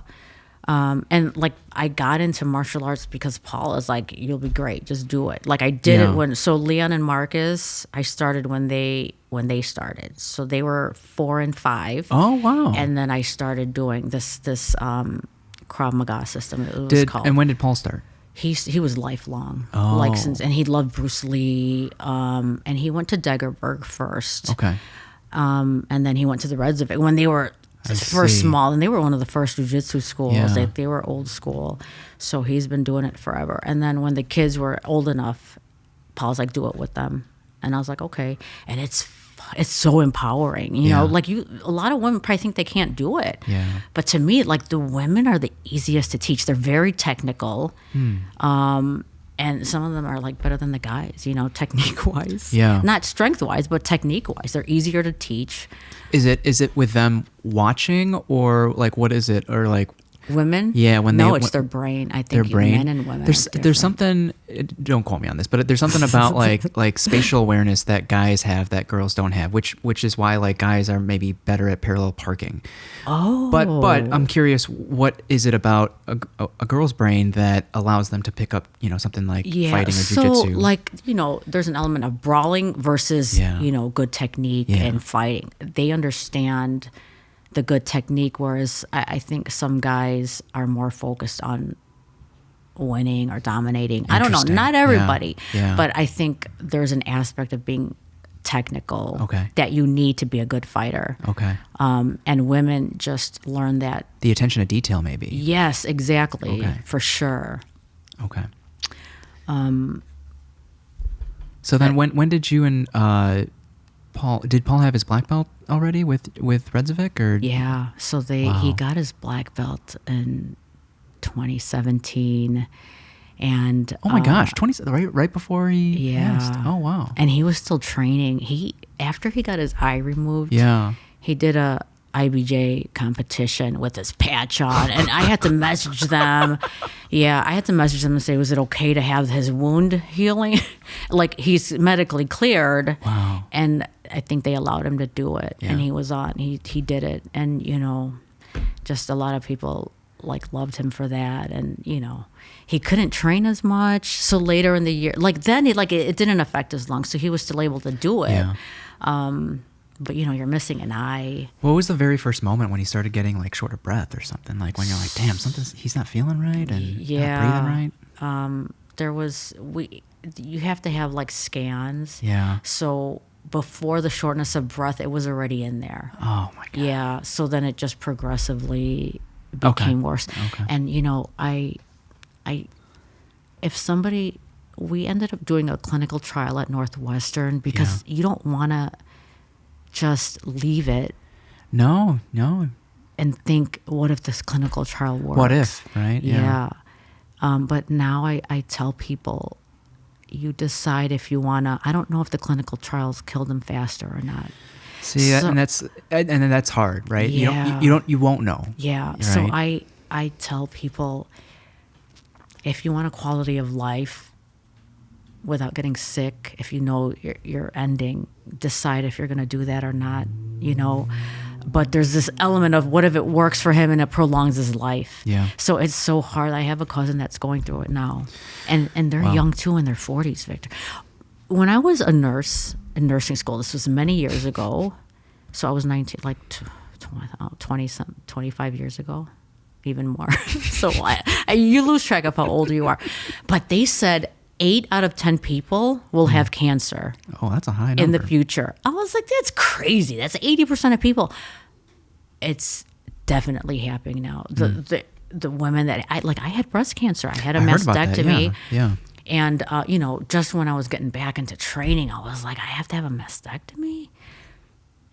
And like I got into martial arts because Paul is like, you'll be great, just do it. Like I did it so Leon and Marcus, I started when they started. So they were 4 and 5. Oh wow! And then I started doing this Krav Maga system. It was called. And when did Paul start? He was lifelong, like since, and he loved Bruce Lee. And he went to Degerberg first. Okay. And then he went to the Reds of it when they were first small, and they were one of the first jiu-jitsu schools. Yeah. They were old school, so he's been doing it forever. And then when the kids were old enough, Paul's like, do it with them, and I was like, okay. And it's so empowering, you know. Like a lot of women probably think they can't do it, but to me, like the women are the easiest to teach. They're very technical, and some of them are like better than the guys, you know, technique wise. Not strength wise, but technique wise. They're easier to teach. Is it with them watching, or like what is it, or like women? Yeah, it's their brain. I think their brain. Men and women. There's something. Don't quote me on this, but there's something about like spatial awareness that guys have that girls don't have, which is why like guys are maybe better at parallel parking. Oh, but I'm curious, what is it about a girl's brain that allows them to pick up, you know, something like fighting or jujitsu? So like, you know, there's an element of brawling versus you know, good technique and fighting. They understand the good technique, whereas I think some guys are more focused on winning or dominating. I don't know, not everybody, but I think there's an aspect of being technical that you need to be a good fighter. And women just learn that. The attention to detail, maybe. Yes, exactly, for sure. So then when did you and Paul have his black belt already with Redzovic, or? Yeah, so he got his black belt in 2017, and oh my gosh, right before he passed. Oh wow! And he was still training. After he got his eye removed, he did a IBJ competition with his patch on, and I had to message them. I had to message them and say, was it okay to have his wound healing? Like, he's medically cleared. Wow. And I think they allowed him to do it. And he was on, he did it. And, you know, just a lot of people like loved him for that. And, you know, he couldn't train as much. So later in the year, like then it didn't affect his lungs. So he was still able to do it. But, you know, you're missing an eye. What was the very first moment when he started getting, like, short of breath or something? Like, when you're like, damn, he's not feeling right and not breathing right? You have to have, like, scans. So before the shortness of breath, it was already in there. Oh, my God. Yeah. So then it just progressively became worse. And, you know, we ended up doing a clinical trial at Northwestern because you don't want to just leave it. No. And think, what if this clinical trial works? What if, right? Yeah. But now I tell people, you decide if you want to. I don't know if the clinical trials killed them faster or not. See, and that's hard, right? Yeah. You won't know. Yeah. Right? So I tell people, if you want a quality of life without getting sick, if you know you're ending, decide if you're going to do that or not, you know. But there's this element of, what if it works for him and it prolongs his life? So it's so hard. I have a cousin that's going through it now. And they're young too, in their 40s, Victor. When I was a nurse in nursing school, this was many years ago. So I was 19, like 25 years ago, even more. So you lose track of how old you are. But they said 8 out of 10 people will have cancer. Oh, that's a high number. In the future. I was like, that's crazy. That's 80% of people. It's definitely happening now. The women that I had breast cancer. I had a mastectomy. Yeah. And, you know, just when I was getting back into training, I was like, I have to have a mastectomy?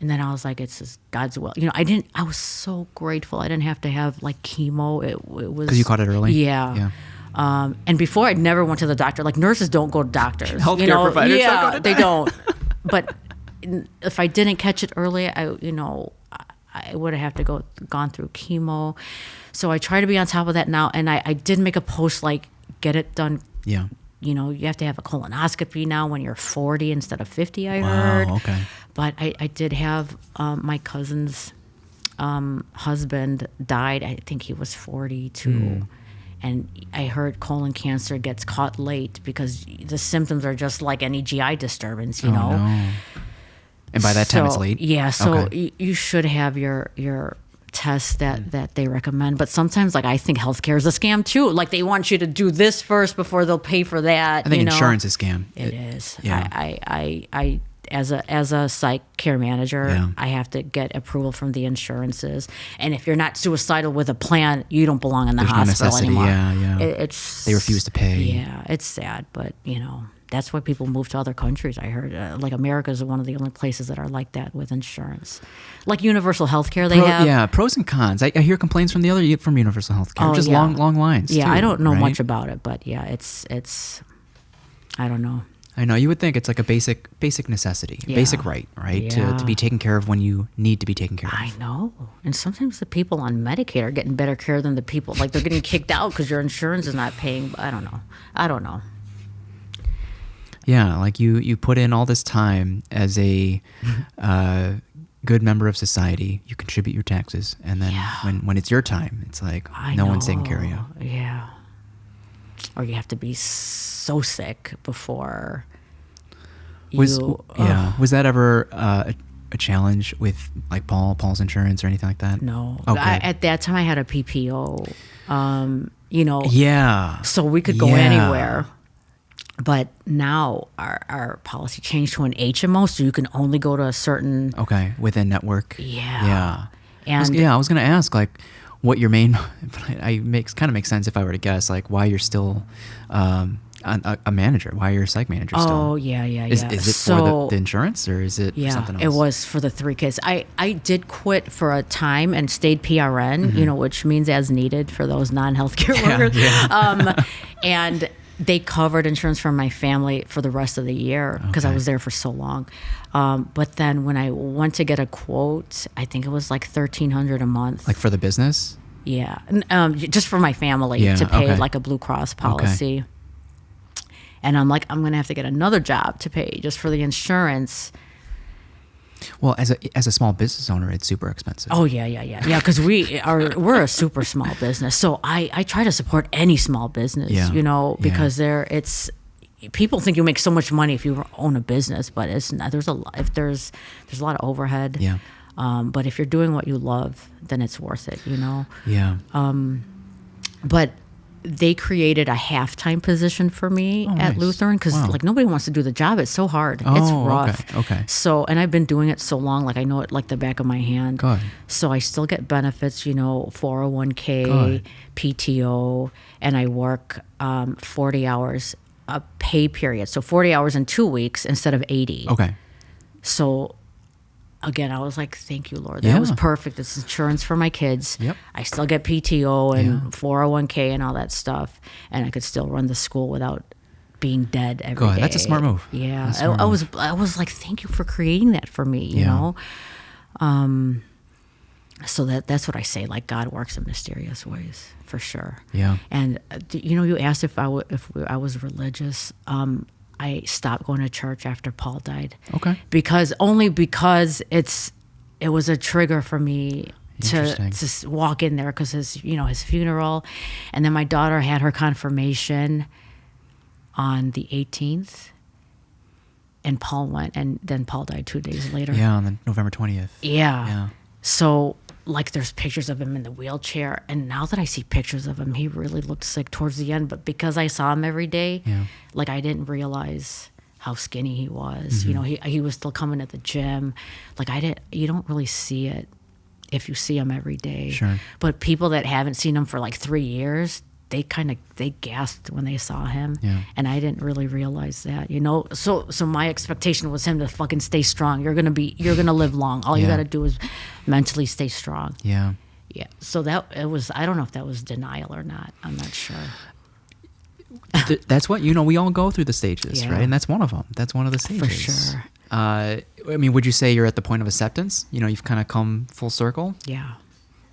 And then I was like, it's just God's will. You know, I was so grateful. I didn't have to have like chemo. It was. Because you caught it early? Yeah. And before, I never went to the doctor. Like, nurses don't go to doctors. Healthcare providers don't go to they don't. But if I didn't catch it early, I would have gone through chemo. So I try to be on top of that now. And I did make a post like, get it done. Yeah. You know, you have to have a colonoscopy now when you're 40 instead of 50, I heard. Okay. But I did have my cousin's husband died. I think he was 42. And I heard colon cancer gets caught late because the symptoms are just like any GI disturbance, you know. No. And by that time it's late? Yeah, so you should have your tests that they recommend. But sometimes, like, I think healthcare is a scam too. Like, they want you to do this first before they'll pay for that. I think insurance is a scam. It is. Yeah. I as a psych care manager, I have to get approval from the insurances. And if you're not suicidal with a plan, you don't belong in the hospital anymore. Yeah. They refuse to pay. Yeah, it's sad, but you know, that's why people move to other countries. I heard like America is one of the only places that are like that with insurance, like universal health care. They have pros and cons. I hear complaints from universal health care, just long lines. Yeah, too, I don't know right? much about it, but yeah, it's I don't know. I know you would think it's like a basic necessity, basic right, to be taken care of when you need to be taken care of. I know, and sometimes the people on Medicaid are getting better care than the people like they're getting kicked out because your insurance is not paying. I don't know. Yeah, like you put in all this time as a good member of society. You contribute your taxes, and then when it's your time, it's like no one's taking care of you. Yeah. Or you have to be so sick before Was that ever a challenge with like Paul's insurance or anything like that? No. Okay. At that time, I had a PPO. You know. Yeah. So we could go anywhere. But now our policy changed to an HMO, so you can only go to a certain within network. Yeah. And I was gonna ask like what your main, but kind of makes sense if I were to guess, like why you're still a manager, why you're a psych manager still. Oh, yeah. Is it for the insurance or is it something else? It was for the 3 kids. I did quit for a time and stayed PRN, you know, which means as needed for those non-healthcare workers. Yeah. And they covered insurance for my family for the rest of the year because I was there for so long. But then when I went to get a quote, I think it was like $1,300 a month. Like for the business? Yeah. Just for my family to pay like a Blue Cross policy. And I'm like, I'm going to have to get another job to pay just for the insurance. Well, as a small business owner, it's super expensive. Oh yeah. Because we're a super small business, so I try to support any small business, you know, because people think you make so much money if you own a business, but it's not. There's a lot of overhead. Yeah. But if you're doing what you love, then it's worth it, you know. Yeah. But they created a halftime position for me at Lutheran because like nobody wants to do the job. It's so hard. It's rough. Okay. So, and I've been doing it so long, like I know it like the back of my hand. Good. So I still get benefits, you know, 401k, PTO, and I work 40 hours a pay period. So 40 hours in 2 weeks instead of 80. Okay. So again, I was like, thank you, Lord. That was perfect. It's insurance for my kids. Yep. I still get PTO and 401k and all that stuff. And I could still run the school without being dead every day. That's a smart move. Yeah. I was like, thank you for creating that for me, you know? So that's what I say. Like, God works in mysterious ways, for sure. Yeah. And, you know, you asked if I was religious. I stopped going to church after Paul died. Okay. Because it was a trigger for me to walk in there because his funeral, and then my daughter had her confirmation on the 18th, and Paul went, and then Paul died 2 days later. Yeah, on November 20th. Yeah. So like there's pictures of him in the wheelchair, and now that I see pictures of him, he really looked sick towards the end, but because I saw him every day, like I didn't realize how skinny he was. Mm-hmm. You know, he was still coming to the gym. Like you don't really see it if you see him every day. Sure. But people that haven't seen him for like 3 years, they gasped when they saw him. Yeah. And I didn't really realize that, you know. So my expectation was him to fucking stay strong. You're gonna live long. All you gotta do is mentally stay strong. Yeah. Yeah. So I don't know if that was denial or not. I'm not sure. That's what, you know, we all go through the stages, right? And that's one of them. That's one of the stages. For sure. I mean, would you say you're at the point of acceptance? You know, you've kind of come full circle? Yeah.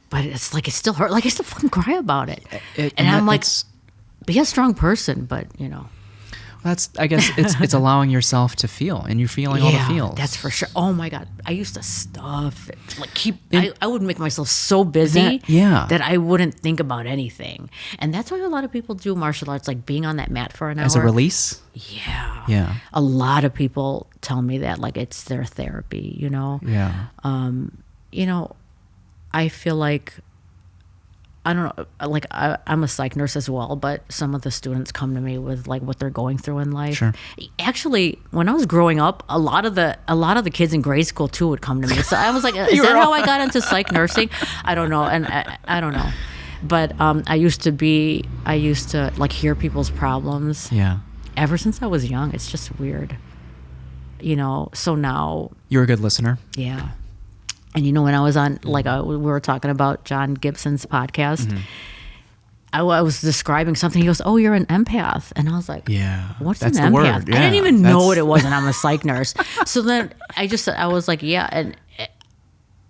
But it's like, it still hurt. Like, I still fucking cry about it. And I'm like, be a strong person, but, you know. I guess it's allowing yourself to feel, and you're feeling all the feels. That's for sure. Oh my God. I used to stuff it, like I would make myself so busy that I wouldn't think about anything. And that's why a lot of people do martial arts, like being on that mat for an hour. As a release? Yeah. Yeah. A lot of people tell me that, like, it's their therapy, you know? Yeah. You know, I feel like, I don't know, like I'm a psych nurse as well, but some of the students come to me with like what they're going through in life. Sure. Actually, when I was growing up, a lot of the kids in grade school too would come to me. So I was like, is that how I got into psych nursing? I don't know, and I don't know, but I used to like hear people's problems. Yeah. Ever since I was young, it's just weird, you know. So now You're a good listener. yeah. And you know, when I was on, like, we were talking about John Gibson's podcast, I was describing something. He goes, "Oh, you're an empath," and I was like, Yeah. what's That's an the empath?" word. Yeah. I didn't even know what it was, and I'm a psych nurse. So then I was like, yeah, and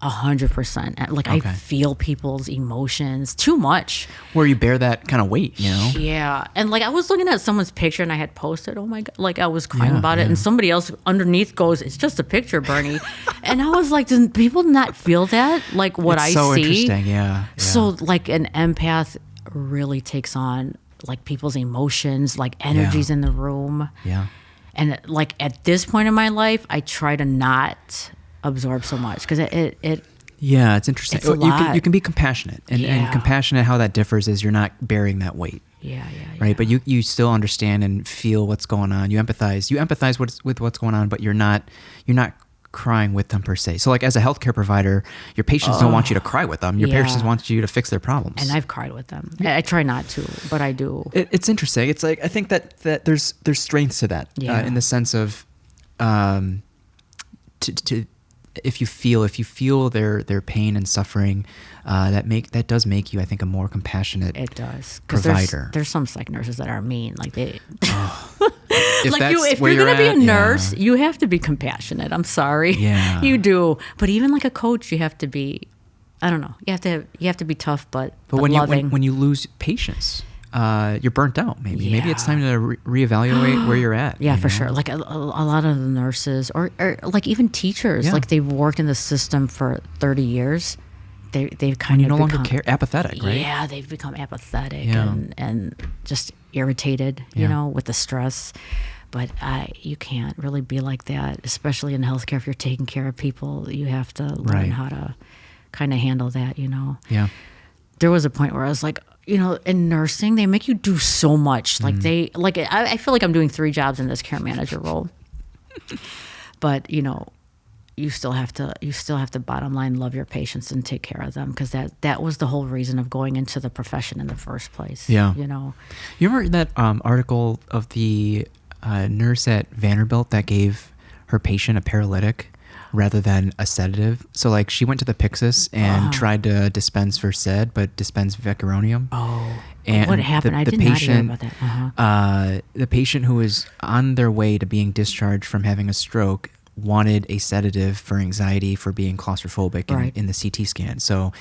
100%. Like, I feel people's emotions too much. Where you bear that kind of weight, you know? Yeah. And like, I was looking at someone's picture and I had posted, oh my God, like I was crying about it. And somebody else underneath goes, "It's just a picture, Bernie." And I was like, do people not feel that? Like what It's I so see? interesting, yeah. So like an empath really takes on like people's emotions, like energies in the room. Yeah. And like at this point in my life, I try to not absorb so much because it Yeah, it's interesting. It's a lot. You can be compassionate, and compassionate. How that differs is you're not bearing that weight, right? But you still understand and feel what's going on. You empathize with what's going on, but you're not crying with them per se. So like as a healthcare provider, your patients don't want you to cry with them. Your patients want you to fix their problems. And I've cried with them. I try not to, but I do. It's interesting. It's like I think that there's strengths to that in the sense of to if you feel their pain and suffering, that does make you, I think, a more compassionate provider. There's some psych nurses that are mean, like they. If you're gonna be a nurse, you have to be compassionate. I'm sorry, you do. But even like a coach, you have to be. I don't know. You have to be tough, but loving. when you lose patience, you're burnt out. Maybe it's time to reevaluate where you're at. Yeah, for sure. Like a lot of the nurses, or like even teachers, like they've worked in the system for 30 years. They've kind of no longer care, apathetic, right? Yeah, they've become apathetic and just irritated, you know, with the stress. But you can't really be like that, especially in healthcare. If you're taking care of people, you have to learn how to kind of handle that, you know. Yeah. There was a point where I was like, you know, in nursing, they make you do so much. Like I feel like I'm doing 3 jobs in this care manager role. But, you know, you still have to bottom line love your patients and take care of them, because that was the whole reason of going into the profession in the first place. Yeah. You know. You remember that article of the nurse at Vanderbilt that gave her patient a paralytic rather than a sedative? So like she went to the Pyxis and tried to dispense Versed, but dispensed Vecuronium. Oh. And what happened? I did not hear about that. The patient who was on their way to being discharged from having a stroke wanted a sedative for anxiety for being claustrophobic in the CT scan. So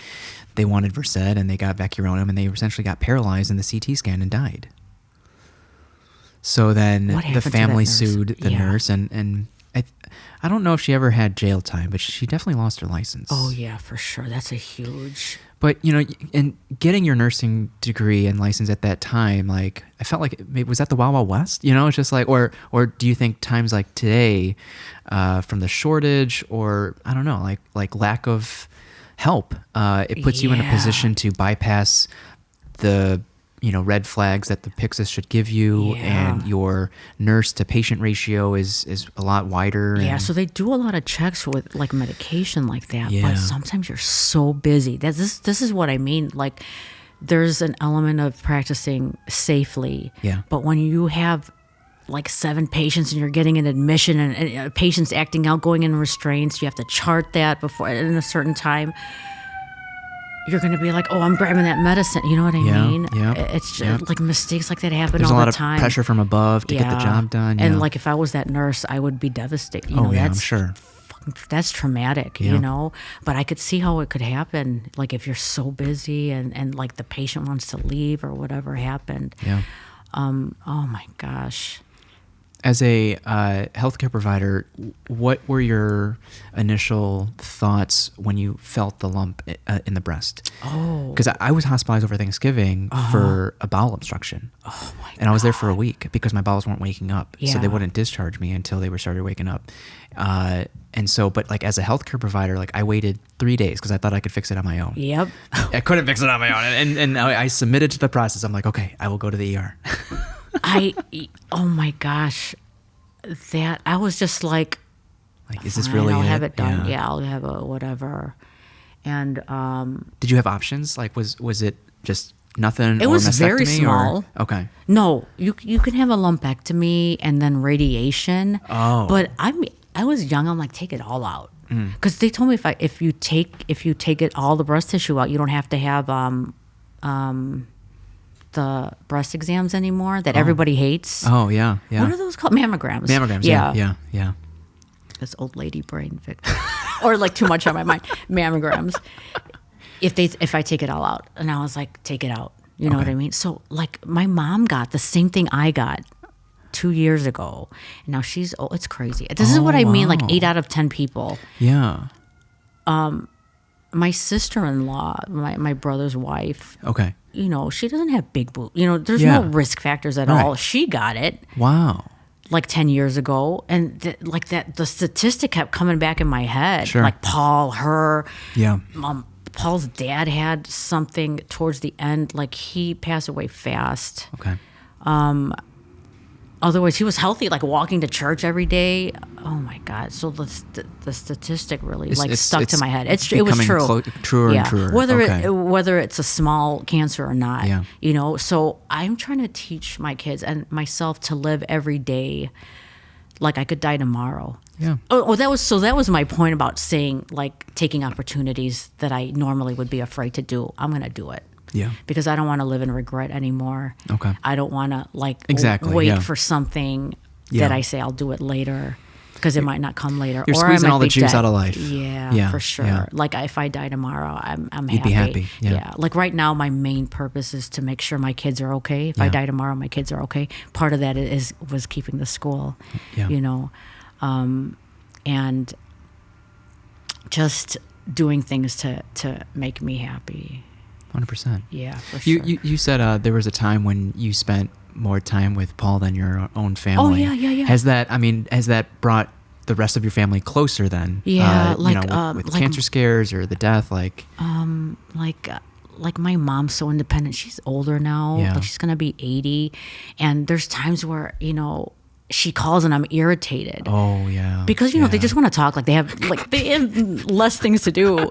they wanted Versed and they got Vecuronium, and they essentially got paralyzed in the CT scan and died. So then the family sued the nurse, and I don't know if she ever had jail time, but she definitely lost her license. Oh yeah, for sure. That's a huge. But, you know, and getting your nursing degree and license at that time, like, I felt like, was that the Wild Wild West? You know, it's just like, or do you think times like today, from the shortage, or, I don't know, like lack of help, it puts you in a position to bypass the, you know, red flags that the Pyxis should give you, and your nurse to patient ratio is a lot wider. Yeah, so they do a lot of checks with like medication like that, but sometimes you're so busy. This is what I mean. Like, there's an element of practicing safely. Yeah. But when you have like 7 patients and you're getting an admission and patients acting out, going in restraints, you have to chart that before in a certain time. You're going to be like, oh, I'm grabbing that medicine. You know what I mean? Yeah. It's just like mistakes like that happen There's all the time. There's a lot of pressure from above to get the job done. And like if I was that nurse, I would be devastated. You know, I'm sure. That's traumatic, you know? But I could see how it could happen. Like if you're so busy and like the patient wants to leave or whatever happened. Yeah. Oh my gosh. As a healthcare provider, what were your initial thoughts when you felt the lump in the breast? Oh. Because I was hospitalized over Thanksgiving for a bowel obstruction. Oh my God. And I was there for a week because my bowels weren't waking up. So Yeah. they wouldn't discharge me until they started waking up. And so, but like as a healthcare provider, like I waited 3 days because I thought I could fix it on my own. Yep. I couldn't fix it on my own. And I submitted to the process. I'm like, okay, I will go to the ER. Oh my gosh, that I was just like, Is this fine, really I'll it? have it done. Yeah, I'll have a whatever. And Did you have options? Like, was it just nothing? it or was very mastectomy, small. Or? Okay. No, you can have a lumpectomy and then radiation. Oh. But I was young. I'm like, take it all out, because they told me if you take it all the breast tissue out, you don't have to have the breast exams anymore that everybody hates. Oh yeah, yeah. What are those called? Mammograms. Mammograms. Yeah. This old lady brain, Victor, or like too much on my mind. Mammograms. If I take it all out, and I was like, take it out. You know what I mean? So like my mom got the same thing I got 2 years ago, and now she's it's crazy. This is what I mean. Like 8 out of 10 people. Yeah. My sister-in-law, my brother's wife. Okay. You know, she doesn't have big boobs. You know, there's Yeah. no risk factors at Right. all. She got it Wow. like 10 years ago. And the statistic kept coming back in my head. Sure. Like Paul, her, Yeah. Paul's dad had something towards the end. Like he passed away fast. Okay. Otherwise, he was healthy, like walking to church every day. Oh my God! So the statistic really stuck to my head. It was becoming true, truer and truer. Whether it's a small cancer or not. Yeah. You know, so I'm trying to teach my kids and myself to live every day like I could die tomorrow. Yeah. That was my point about saying like taking opportunities that I normally would be afraid to do. I'm gonna do it. Yeah. Because I don't want to live in regret anymore. Okay. I don't want to Exactly, wait yeah. for something Yeah. that I say I'll do it later because it might not come later. You're or I squeezing might all the be juice dead. out of life. Yeah, for sure. yeah. Like if I die tomorrow, I'm happy. You'd be happy, yeah. Like right now, my main purpose is to make sure my kids are okay. If I Yeah. die tomorrow, my kids are okay. Part of that was keeping the school, Yeah. you know, and just doing things to make me happy. 100%. Yeah, for sure. You said there was a time when you spent more time with Paul than your own family. Oh, yeah. Has that brought the rest of your family closer then? Yeah, with cancer scares or the death, like my mom's so independent. She's older now. Yeah. Like she's gonna be 80, and there's times where she calls and I'm irritated. Oh yeah. Because they just want to talk, like they have less things to do,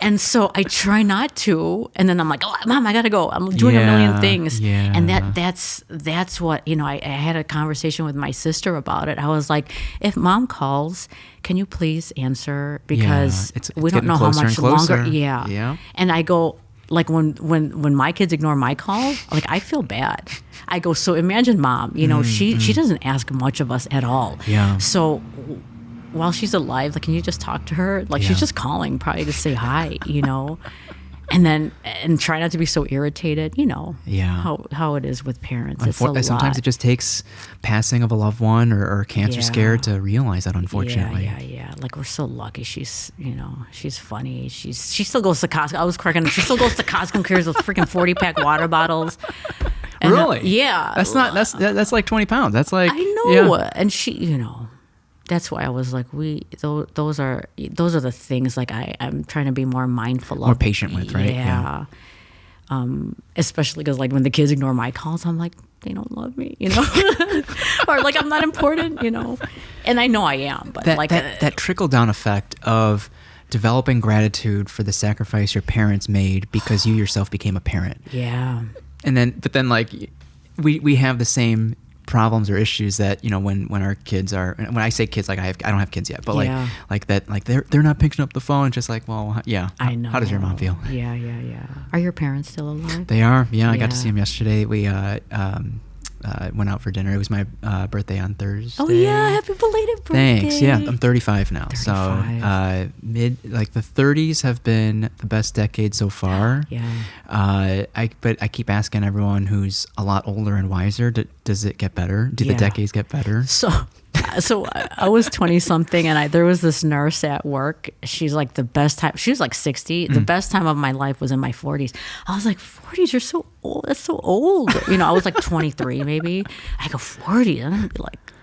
and so I try not to. And then I'm like, "Oh, Mom, I gotta go. I'm doing a million things." Yeah. And that's what I had a conversation with my sister about it. I was like, "If Mom calls, can you please answer? Because It's we don't getting know how closer much and closer. longer." Yeah. Yeah. And I go, like when my kids ignore my call, like I feel bad. I go, so imagine Mom, she doesn't ask much of us at all. Yeah. So while she's alive, like, can you just talk to her? Like she's just calling probably to say hi, and try not to be so irritated, Yeah. how it is with parents. It's a lot. Sometimes it just takes passing of a loved one or cancer scare to realize that, unfortunately. Yeah. Like we're so lucky. She's, she's funny. She still goes to Costco. I was cracking up. She still goes to Costco and carries those freaking 40-pack water bottles. And, Really? Yeah. That's like 20 pounds. That's like, I know. Yeah. And she, that's why I was like, those are the things like I'm trying to be more mindful of. More patient with, right? Yeah. Especially because like when the kids ignore my calls, I'm like, they don't love me, or like I'm not important, and I know I am, but that trickle down effect of developing gratitude for the sacrifice your parents made because you yourself became a parent. Yeah. But then like we have the same problems or issues that when our kids are, and when I say kids, like I don't have kids yet, but like they're not picking up the phone. It's just like, well, yeah. I know. How does your mom feel? Yeah. Are your parents still alive? They are. Yeah, I got to see them yesterday. We went out for dinner. It was my birthday on Thursday. Oh yeah, happy belated birthday. Thanks. Yeah, I'm 35 now. 35. So the 30s have been the best decade so far. Yeah. But I keep asking everyone who's a lot older and wiser, does it get better? Do the decades get better? So I was 20 something, and there was this nurse at work. She's like, the best time. She was like 60. The best time of my life was in my 40s. I was like, 40s? You're so old. That's so old. I was like 23 maybe. I go 40. I'm gonna be like,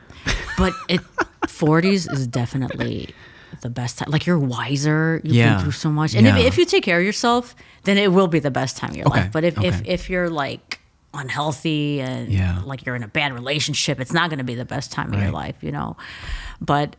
but 40s is definitely the best time. Like, you're wiser. You've been through so much, and if you take care of yourself, then it will be the best time of your life. But if you're like unhealthy and like you're in a bad relationship, it's not going to be the best time of your life, But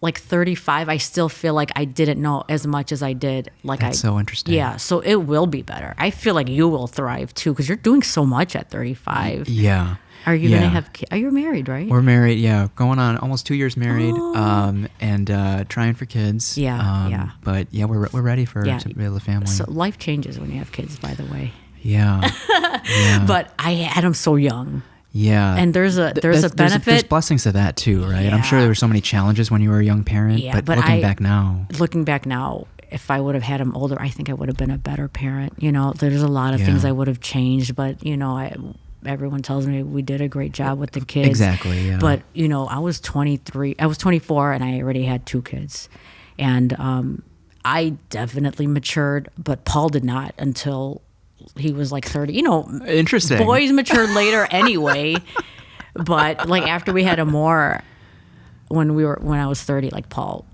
like 35, I still feel like I didn't know as much as I did. That's so interesting. Yeah, so it will be better. I feel like you will thrive too, because you're doing so much at 35. Yeah. Are you gonna have kids? Are you married, right? We're married, yeah. Going on almost 2 years married, and trying for kids. Yeah. But yeah, we're ready to build a family. So life changes when you have kids, by the way. Yeah. But I had them so young. Yeah. And there's a benefit. There's blessings to that too, right? Yeah. I'm sure there were so many challenges when you were a young parent, but looking back now, if I would have had them older, I think I would have been a better parent. There's a lot of things I would have changed, but everyone tells me we did a great job with the kids. Exactly, yeah. But, I was 24 and I already had 2 kids. And I definitely matured, but Paul did not until he was like 30. Interesting. Boys mature later anyway. But like after we had a more, when I was 30, like Paul,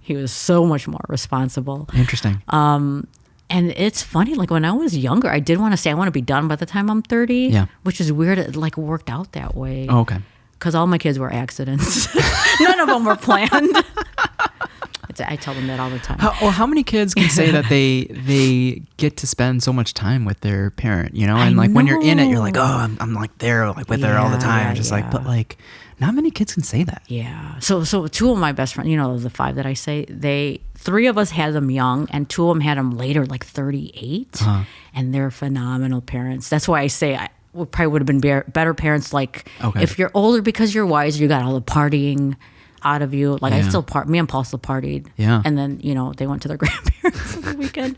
he was so much more responsible. Interesting. And it's funny, like when I was younger, I did want to say I want to be done by the time I'm 30. Yeah. Which is weird. It like worked out that way. Oh, okay. Because all my kids were accidents. None of them were planned. I tell them that all the time. How many kids can say that they get to spend so much time with their parent, And like when you're in it, you're like, oh, I'm like there, like with her all the time. But like, not many kids can say that. Yeah. So 2 of my best friends, the 5 that I say, 3 of us had them young, and 2 of them had them later, like 38, and they're phenomenal parents. That's why I say we probably would have been better parents. Like if you're older because you're wiser, you got all the partying out of you. Like me and Paul still partied. Yeah. And then, they went to their grandparents for the weekend.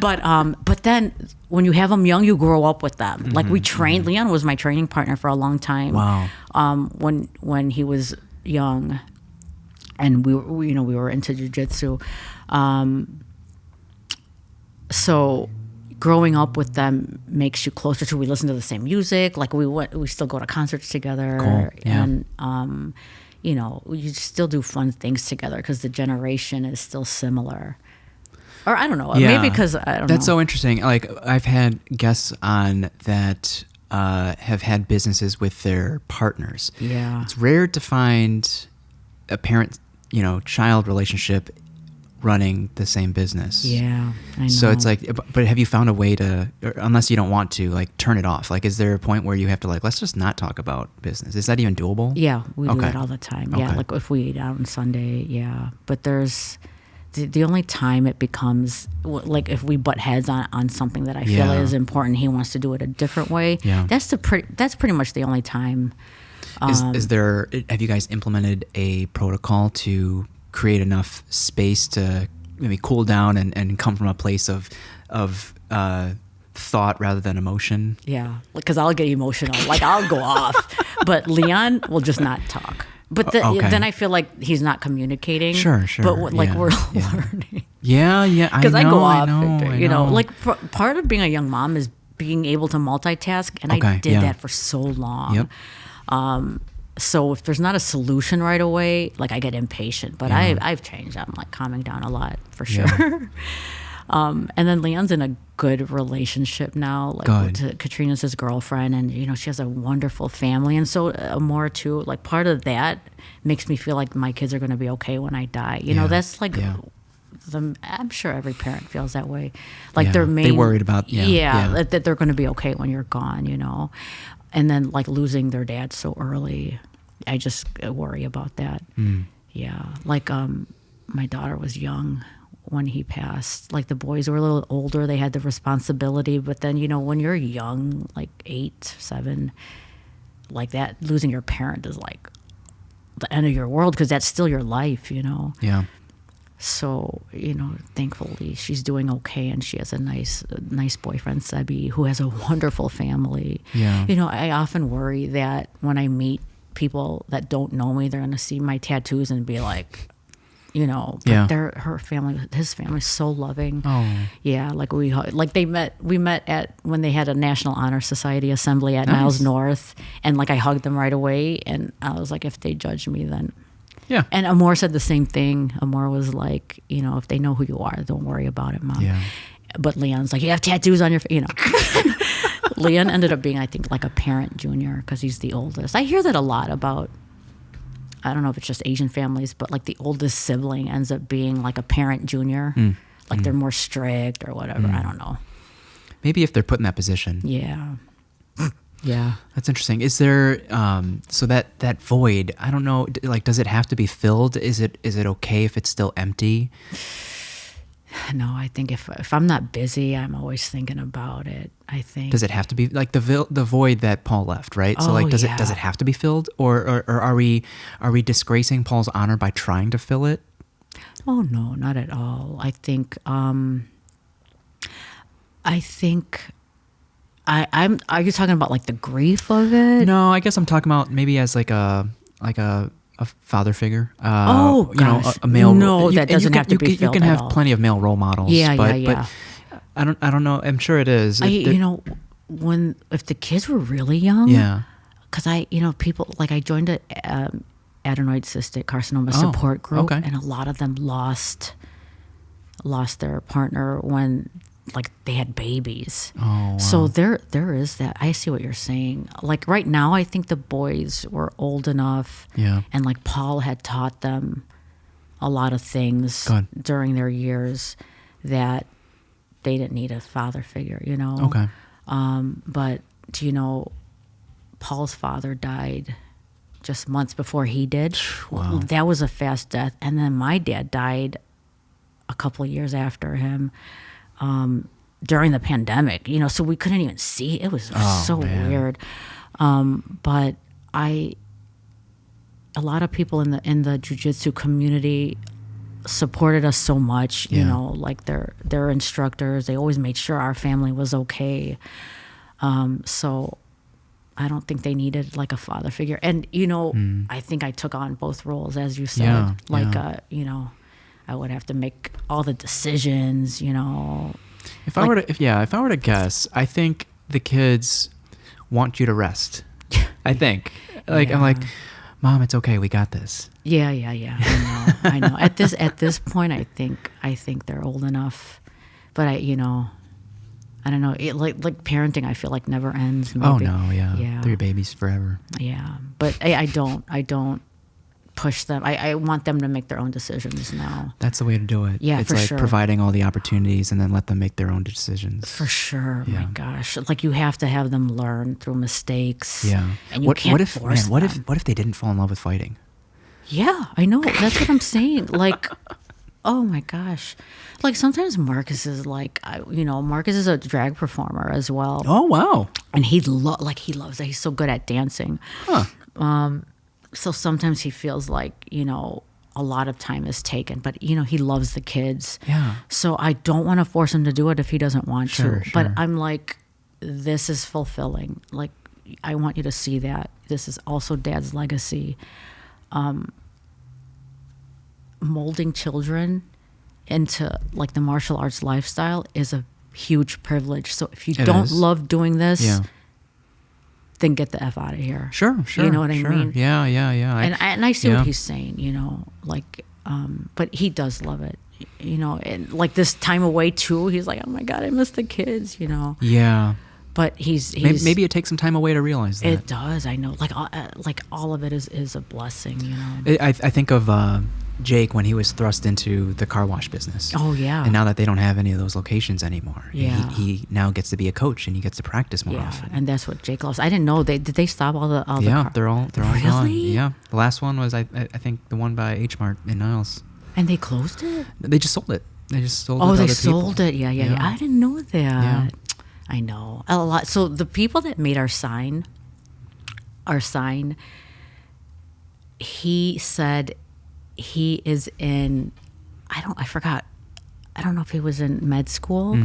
But then when you have them young, you grow up with them. Like we trained, Leon was my training partner for a long time. Wow. When he was young, and we were into jiu-jitsu. So growing up with them makes you closer to, we listen to the same music. Like we still go to concerts together. Cool. Yeah. And, you still do fun things together because the generation is still similar. Or I don't know. Yeah. Maybe because I don't know. That's so interesting. Like I've had guests on that have had businesses with their partners. Yeah. It's rare to find a parent-child relationship running the same business. Yeah, I know. So it's like, but have you found a way to, unless you don't want to, like turn it off? Like, is there a point where you have to like, let's just not talk about business? Is that even doable? Yeah, we do that all the time. Yeah, Okay. like if we eat out on Sunday, yeah. But there's the only time it becomes like if we butt heads on something that I feel is important, he wants to do it a different way. Yeah. That's pretty much the only time. Is there? Have you guys implemented a protocol to create enough space to maybe cool down and come from a place of thought rather than emotion? Yeah, because I'll get emotional. Like I'll go off, but Leon will just not talk. But then I feel like he's not communicating. Sure. But we're learning. Yeah. Because I go off. I know. Like part of being a young mom is being able to multitask, and I did that for so long. Yep. So if there's not a solution right away, like I get impatient. But I've changed. I'm like calming down a lot for sure. Yeah. And then Leon's in a good relationship now. Like Katrina's his girlfriend, and she has a wonderful family. And so more too, like part of that makes me feel like my kids are going to be okay when I die. That's like. Yeah. I'm sure every parent feels that way. Like they're worried about that they're going to be okay when you're gone, and then like losing their dad so early, I just worry about that. Yeah, like my daughter was young when he passed. Like the boys were a little older, they had the responsibility, but then, you know, when you're young, like 8, 7, like that, losing your parent is like the end of your world, because that's still your life, you know. Yeah. So, you know, thankfully she's doing okay, and she has a nice boyfriend, Sebi, who has a wonderful family. Yeah. You know, I often worry that when I meet people that don't know me, they're going to see my tattoos and be like, you know, but his family's so loving. Oh. Yeah, like we met at when they had a National Honor Society assembly at Nice. Niles North, and like I hugged them right away, and I was like, if they judge me, then. Yeah. And Amor said the same thing. Amor was like, you know, if they know who you are, don't worry about it, Mom. Yeah. But Leon's like, you have tattoos on your face, you know. Leon ended up being, I think, like a parent junior, because he's the oldest. I hear that a lot about, I don't know if it's just Asian families, but like the oldest sibling ends up being like a parent junior. Like they're more strict or whatever. I don't know. Maybe if they're put in that position. Yeah. Yeah. That's interesting. Is there so that void? I don't know. Like, does it have to be filled? Is it okay if it's still empty? No, I think if I'm not busy, I'm always thinking about it. I think. Does it have to be like the void that Paul left, right? So like, does it have to be filled, or are we disgracing Paul's honor by trying to fill it? Oh no, not at all. I think. Are you talking about like the grief of it? No, I guess I'm talking about maybe as like a father figure. Oh, you know, gosh. a male. No, that doesn't have to be You filled can at have all. plenty of male role models. Yeah. But I don't know. I'm sure it is. You know, if the kids were really young. Yeah. Because people, like I joined a adenoid cystic carcinoma support group, okay. and a lot of them lost their partner when like they had babies. Oh, wow. So there is that. I see what you're saying. Like right now, I think the boys were old enough, and like Paul had taught them a lot of things during their years that they didn't need a father figure, you know. Okay. But you know, Paul's father died just months before he did. Wow. That was a fast death, and then my dad died a couple of years after him. During the pandemic, you know, so we couldn't even see. It was weird. But a lot of people in the jiu-jitsu community supported us so much, you know, like their instructors, they always made sure our family was okay. So I don't think they needed like a father figure. And, you know, I think I took on both roles, as you said, you know, I would have to make all the decisions, you know. If I were to guess, I think the kids want you to rest. I think. I'm like, Mom, it's okay, we got this. Yeah. I know. At this point, I think they're old enough, but I don't know. It, like parenting, I feel like never ends. Maybe. Oh no, yeah. They're your babies forever. Yeah, but I don't push them. I want them to make their own decisions now. That's the way to do it. Yeah, it's for like sure. providing all the opportunities and then let them make their own decisions. For sure. Yeah. My gosh, like you have to have them learn through mistakes. Yeah. And you can't force them. What if they didn't fall in love with fighting? Yeah, I know. That's what I'm saying. Like, oh my gosh. Like sometimes Marcus is like, Marcus is a drag performer as well. Oh wow. And he loves it. He's so good at dancing. Huh. So sometimes he feels like, you know, a lot of time is taken, but you know, he loves the kids. Yeah. So I don't want to force him to do it if he doesn't want to. Sure. But I'm like, this is fulfilling. Like, I want you to see that. This is also Dad's legacy. Molding children into like the martial arts lifestyle is a huge privilege. So if you don't love doing this, then get the F out of here. Sure. You know what I mean? Yeah. And I see what he's saying, you know, like, but he does love it, you know, and like this time away too, he's like, oh my God, I miss the kids, you know? Yeah. But he's maybe it takes some time away to realize that. It does. I know. Like all of it is a blessing, you know? I think of Jake when he was thrust into the car wash business. Oh yeah. And now that they don't have any of those locations anymore, yeah. he now gets to be a coach and he gets to practice more often. And that's what Jake loves. I didn't know did they stop all the they're all really? gone. Yeah. The last one was I think the one by H Mart in Niles. And they closed it? They just sold it. They just sold it. Oh, to they other people. sold it. Yeah. I didn't know that. Yeah. I know a lot. So the people that made our sign, he said he is in, I forgot. I don't know if he was in med school,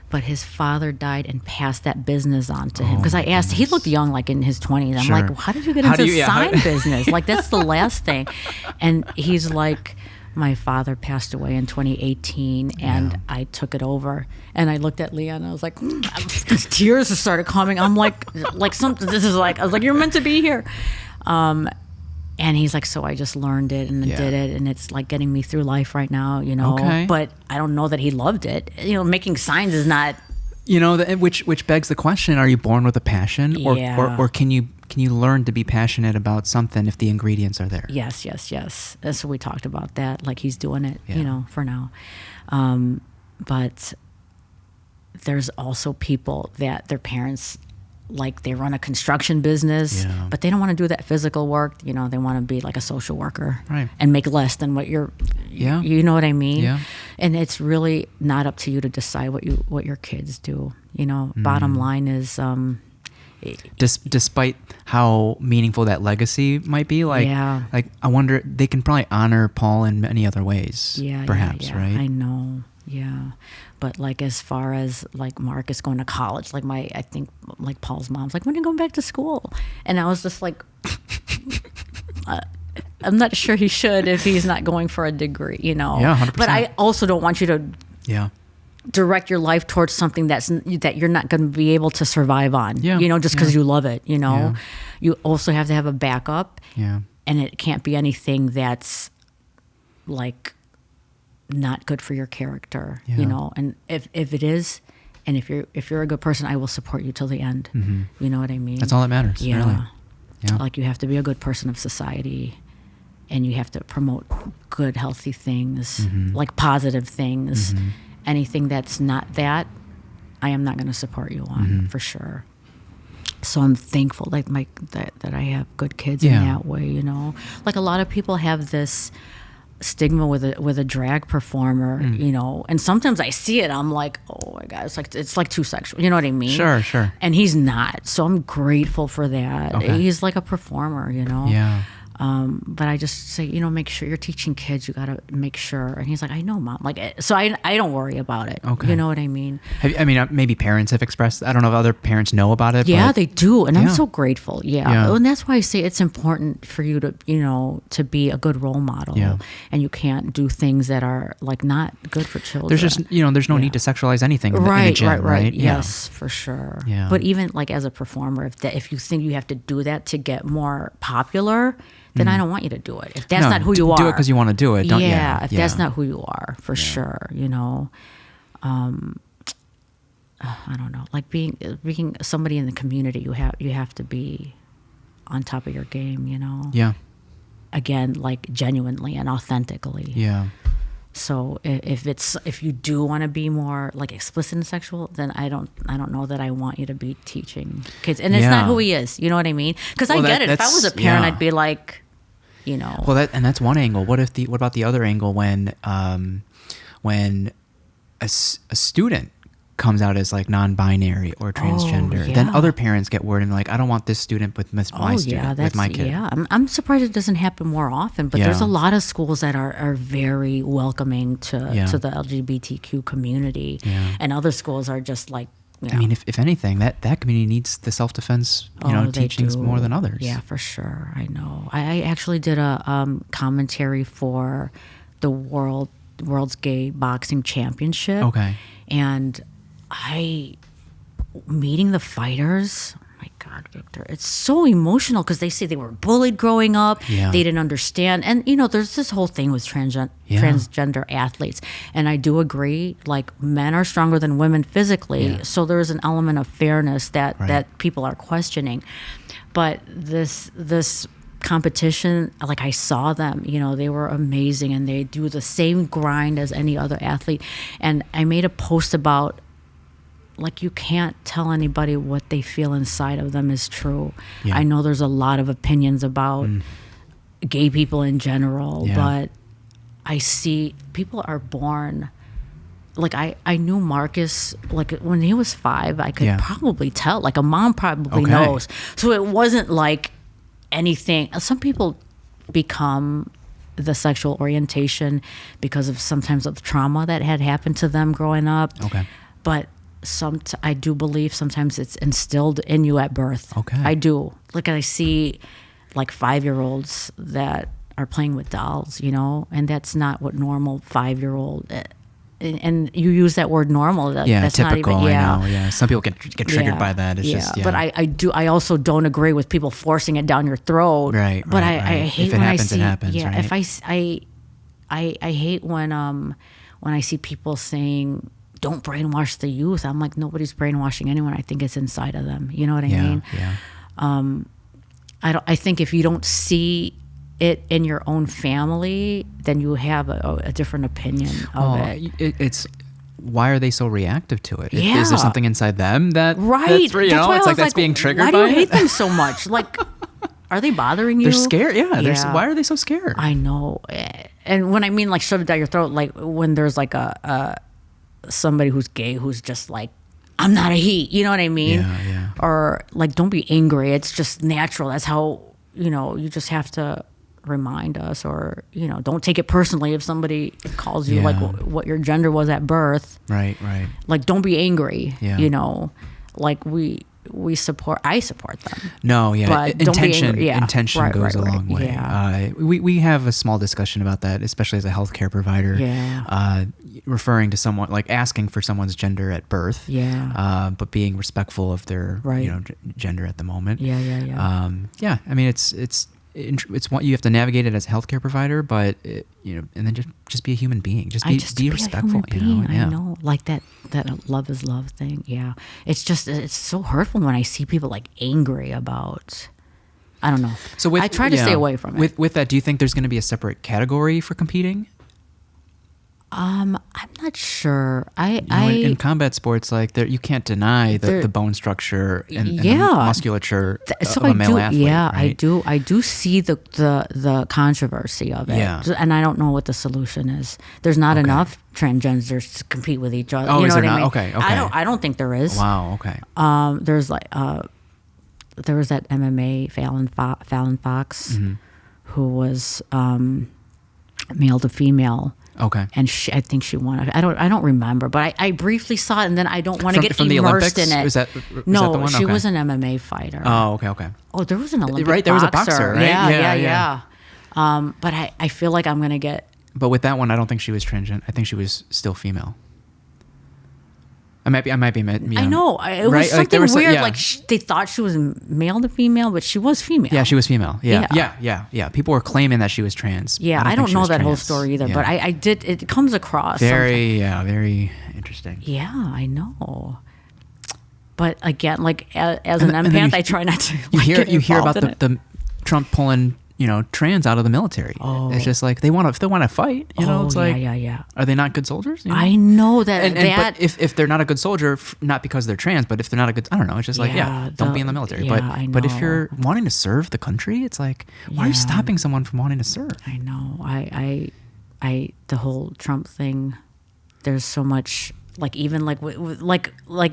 but his father died and passed that business on to him. Because I asked, he looked young, like in his 20s. I'm Sure. like, how did you get into sign business? Like, that's the last thing. And he's like, my father passed away in 2018, and I took it over. And I looked at Leon, and I was like, tears started coming. I'm like something. This is like, I was like, you're meant to be here. And he's like, so I just learned it and did it, and it's like getting me through life right now, you know. Okay. But I don't know that he loved it. You know, making signs is not. You know, which begs the question: are you born with a passion, or can you learn to be passionate about something if the ingredients are there? Yes. So we talked about that. Like, he's doing it, you know, for now. But there's also people that their parents, like, they run a construction business, but they don't want to do that physical work. You know, they want to be like a social worker, right, and make less than what you're. You know what I mean? Yeah. And it's really not up to you to decide what your kids do. You know, bottom line is. Despite how meaningful that legacy might be, like I wonder, they can probably honor Paul in many other ways. Perhaps, right? I know. Yeah. But like, as far as like Marcus going to college, like I think like Paul's mom's like, when are you going back to school? And I was just like, I'm not sure he should if he's not going for a degree, you know. Yeah, 100%. But I also don't want you to direct your life towards something that you're not going to be able to survive on, you know, just because you love it, you know. You also have to have a backup, and it can't be anything that's like not good for your character, you know. And if it is, and if you're a good person, I will support you till the end. You know what I mean? That's all that matters. Really. Like, you have to be a good person of society, and you have to promote good, healthy things, like positive things. Anything that's not that, I am not going to support you on, for sure. So I'm thankful, like, that I have good kids in that way, you know. Like, a lot of people have this stigma with a drag performer, you know, and sometimes I see it, I'm like, oh my God, it's like too sexual, you know what I mean? Sure. And he's not, so I'm grateful for that. Okay. He's like a performer, you know. Yeah. But I just say, you know, make sure you're teaching kids. You got to make sure. And he's like, I know, Mom. Like, so I don't worry about it. Okay. You know what I mean? Maybe parents have expressed, I don't know if other parents know about it. Yeah, but they do. And I'm so grateful. Yeah. And that's why I say it's important for you to, you know, to be a good role model. Yeah. And you can't do things that are like not good for children. There's just, you know, there's no need to sexualize anything in the gym, right? Yes, for sure. Yeah. But even like as a performer, if you think you have to do that to get more popular, then I don't want you to do it. If that's not who you are. Do it because you want to do it, don't you? Yeah, if that's not who you are, for sure, you know. I don't know. Like, being somebody in the community, you have to be on top of your game, you know. Yeah. Again, like, genuinely and authentically. Yeah. So if you do want to be more like explicit and sexual, then I don't know that I want you to be teaching kids. And it's not who he is. You know what I mean? Because I get it. If I was a parent, I'd be like, you know. Well, that's one angle. What about the other angle when a student comes out as like non-binary or transgender, then other parents get word and like, I don't want this student with my student, with my kid. Yeah, I'm surprised it doesn't happen more often, but there's a lot of schools that are very welcoming to the LGBTQ community, and other schools are just like, you know. I mean, if anything, that community needs the self-defense, teachings more than others. Yeah, for sure. I know. I actually did a commentary for the World's Gay Boxing Championship. Okay. And meeting the fighters, oh my God, Victor, it's so emotional because they say they were bullied growing up. Yeah. They didn't understand. And, you know, there's this whole thing with transgender athletes. And I do agree, like, men are stronger than women physically. Yeah. So there's an element of fairness that people are questioning. But this competition, like, I saw them, you know, they were amazing and they do the same grind as any other athlete. And I made a post about, like, you can't tell anybody what they feel inside of them is true. Yeah. I know there's a lot of opinions about gay people in general, but I see people are born like I knew Marcus, like when he was 5, I could probably tell, like a mom probably knows. So it wasn't like anything. Some people become the sexual orientation because of sometimes of trauma that had happened to them growing up. Okay. But I do believe sometimes it's instilled in you at birth. Okay. I do. Like I see like 5-year-olds that are playing with dolls, you know, and that's not what normal 5-year-old. And you use that word normal. That's typical. Not even, I know. Yeah, some people get triggered by that. It's just But I also don't agree with people forcing it down your throat. Right. But right, I hate if it when happens, I see. it happens. Yeah. Right? If I hate when I see people saying, "Don't brainwash the youth." I'm like, nobody's brainwashing anyone. I think it's inside of them. You know what I mean? Yeah. I think if you don't see it in your own family, then you have a different opinion of it. It's why are they so reactive to it? Yeah. Is there something inside them that's, right? you know, it's like that's being triggered by it? Why do you hate them so much? Like, are they bothering you? They're scared. Yeah. Why are they so scared? I know. And when I mean like shove it down your throat, like when there's like somebody who's gay who's just like, I'm not a he. You know what I mean? Yeah. Or like, don't be angry. It's just natural. That's how, you know, you just have to remind us, or, you know, don't take it personally if somebody calls you like what your gender was at birth. Right. Like, don't be angry. Yeah. You know, like I support them. No, yeah. But intention goes a long way. Yeah. We have a small discussion about that, especially as a healthcare provider. Yeah. Referring to someone, like asking for someone's gender at birth. Yeah. But being respectful of their, you know, gender at the moment. Yeah. Yeah. I mean, it's what you have to navigate it as a healthcare provider, but you know, and then just be a human being. Just be respectful. You know, I know, like that love is love thing. Yeah, it's so hurtful when I see people like angry about. I don't know. So I try to stay away from it. With that, do you think there's going to be a separate category for competing? I'm not sure. In combat sports, like you can't deny the bone structure and the musculature of a male athlete. Yeah, right? I do see the controversy of it. Yeah. And I don't know what the solution is. There's not enough transgenders to compete with each other. Oh, you know is there what I not? mean? Okay. I don't think there is. Wow. Okay. There's like there was that MMA Fallon Fox, who was male to female. Okay. And I think she won. I don't remember, but I briefly saw it, and then I don't want to get from immersed in it. Was that the one? She was an MMA fighter. Oh, okay. Oh, there was an Olympic right, there was a boxer, right? Yeah. But I feel like I'm gonna get. But with that one, I don't think she was transgender. I think she was still female. I might be. I know. It was something weird. Like they thought she was male to female, but she was female. Yeah, she was female. Yeah. People were claiming that she was trans. Yeah, I don't know that whole story either, but I did. It comes across very interesting. Yeah, I know. But again, like as an empath, I try not to. You hear about the Trump pulling, you know, trans out of the military. Oh. It's just like if they want to fight, you know, it's like, yeah. Are they not good soldiers? You know? I know that. But if they're not a good soldier, not because they're trans, but if they're not a good, I don't know. It's just like, don't be in the military. Yeah, but if you're wanting to serve the country, it's like, why are you stopping someone from wanting to serve? I know. I the whole Trump thing. There's so much. Like even like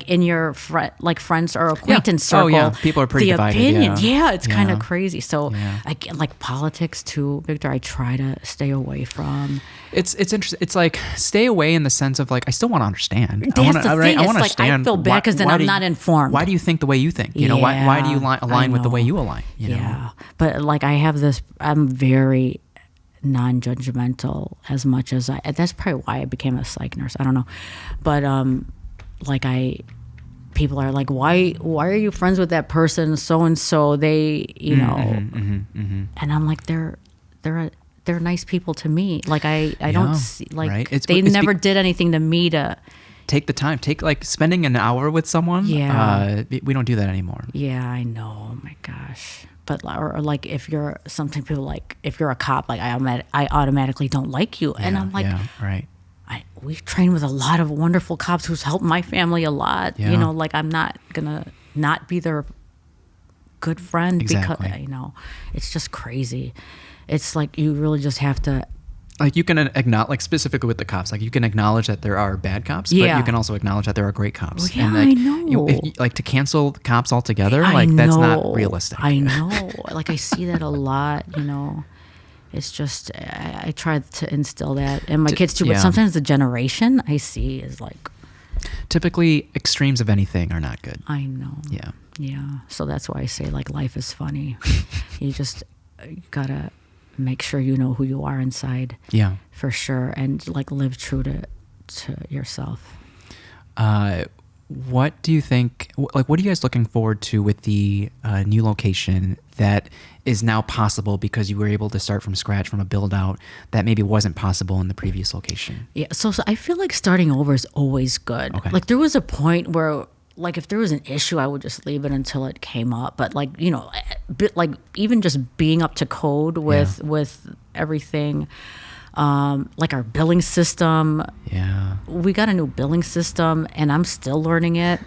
in your friends or acquaintance circle, people are pretty divided. Opinion, it's kind of crazy. So again, like politics too, Victor, I try to stay away from. It's interesting. It's like stay away in the sense of like I still want to understand. That's the thing. I want to understand. I feel bad because then I'm not informed. Why do you think the way you think? You know, why do you align with the way you align? You know? Yeah, but like I have this. I'm very non-judgmental as much as that's probably why I became a psych nurse. I don't know. But people are like, why are you friends with that person so and so? They, you know, and I'm like, they're nice people to me. Like I don't see like right? They never did anything to me to take the time. Take like spending an hour with someone. Yeah, we don't do that anymore. Yeah, I know. Oh my gosh. But or like if you're something people like if you're a cop, like I automatically don't like you, and I'm like, right. We've trained with a lot of wonderful cops who's helped my family a lot. You know, like I'm not gonna not be their good friend because you know it's just crazy. It's like you really just have to Like you can acknowledge, like specifically with the cops, like you can acknowledge that there are bad cops, but Yeah. you can also acknowledge that there are great cops. Well, yeah, and like, I know. Like to cancel the cops altogether, I like that's not know. realistic. I know. Like I see that a lot, you know. It's just, I try to instill that in my kids too, but yeah. sometimes the generation I see is like, Typically, extremes of anything are not good. I know. Yeah. Yeah. So that's why I say like life is funny. you gotta make sure you know who you are inside. Yeah. For sure. And like live true to yourself. What do you think, like, what are you guys looking forward to with the new location that is now possible because you were able to start from scratch from a build out that maybe wasn't possible in the previous location? Yeah. So I feel like starting over is always good. Okay. Like there was a point where like if there was an issue, I would just leave it until it came up. But like, you know, like even just being up to code with everything, like our billing system. Yeah. We got a new billing system and I'm still learning it.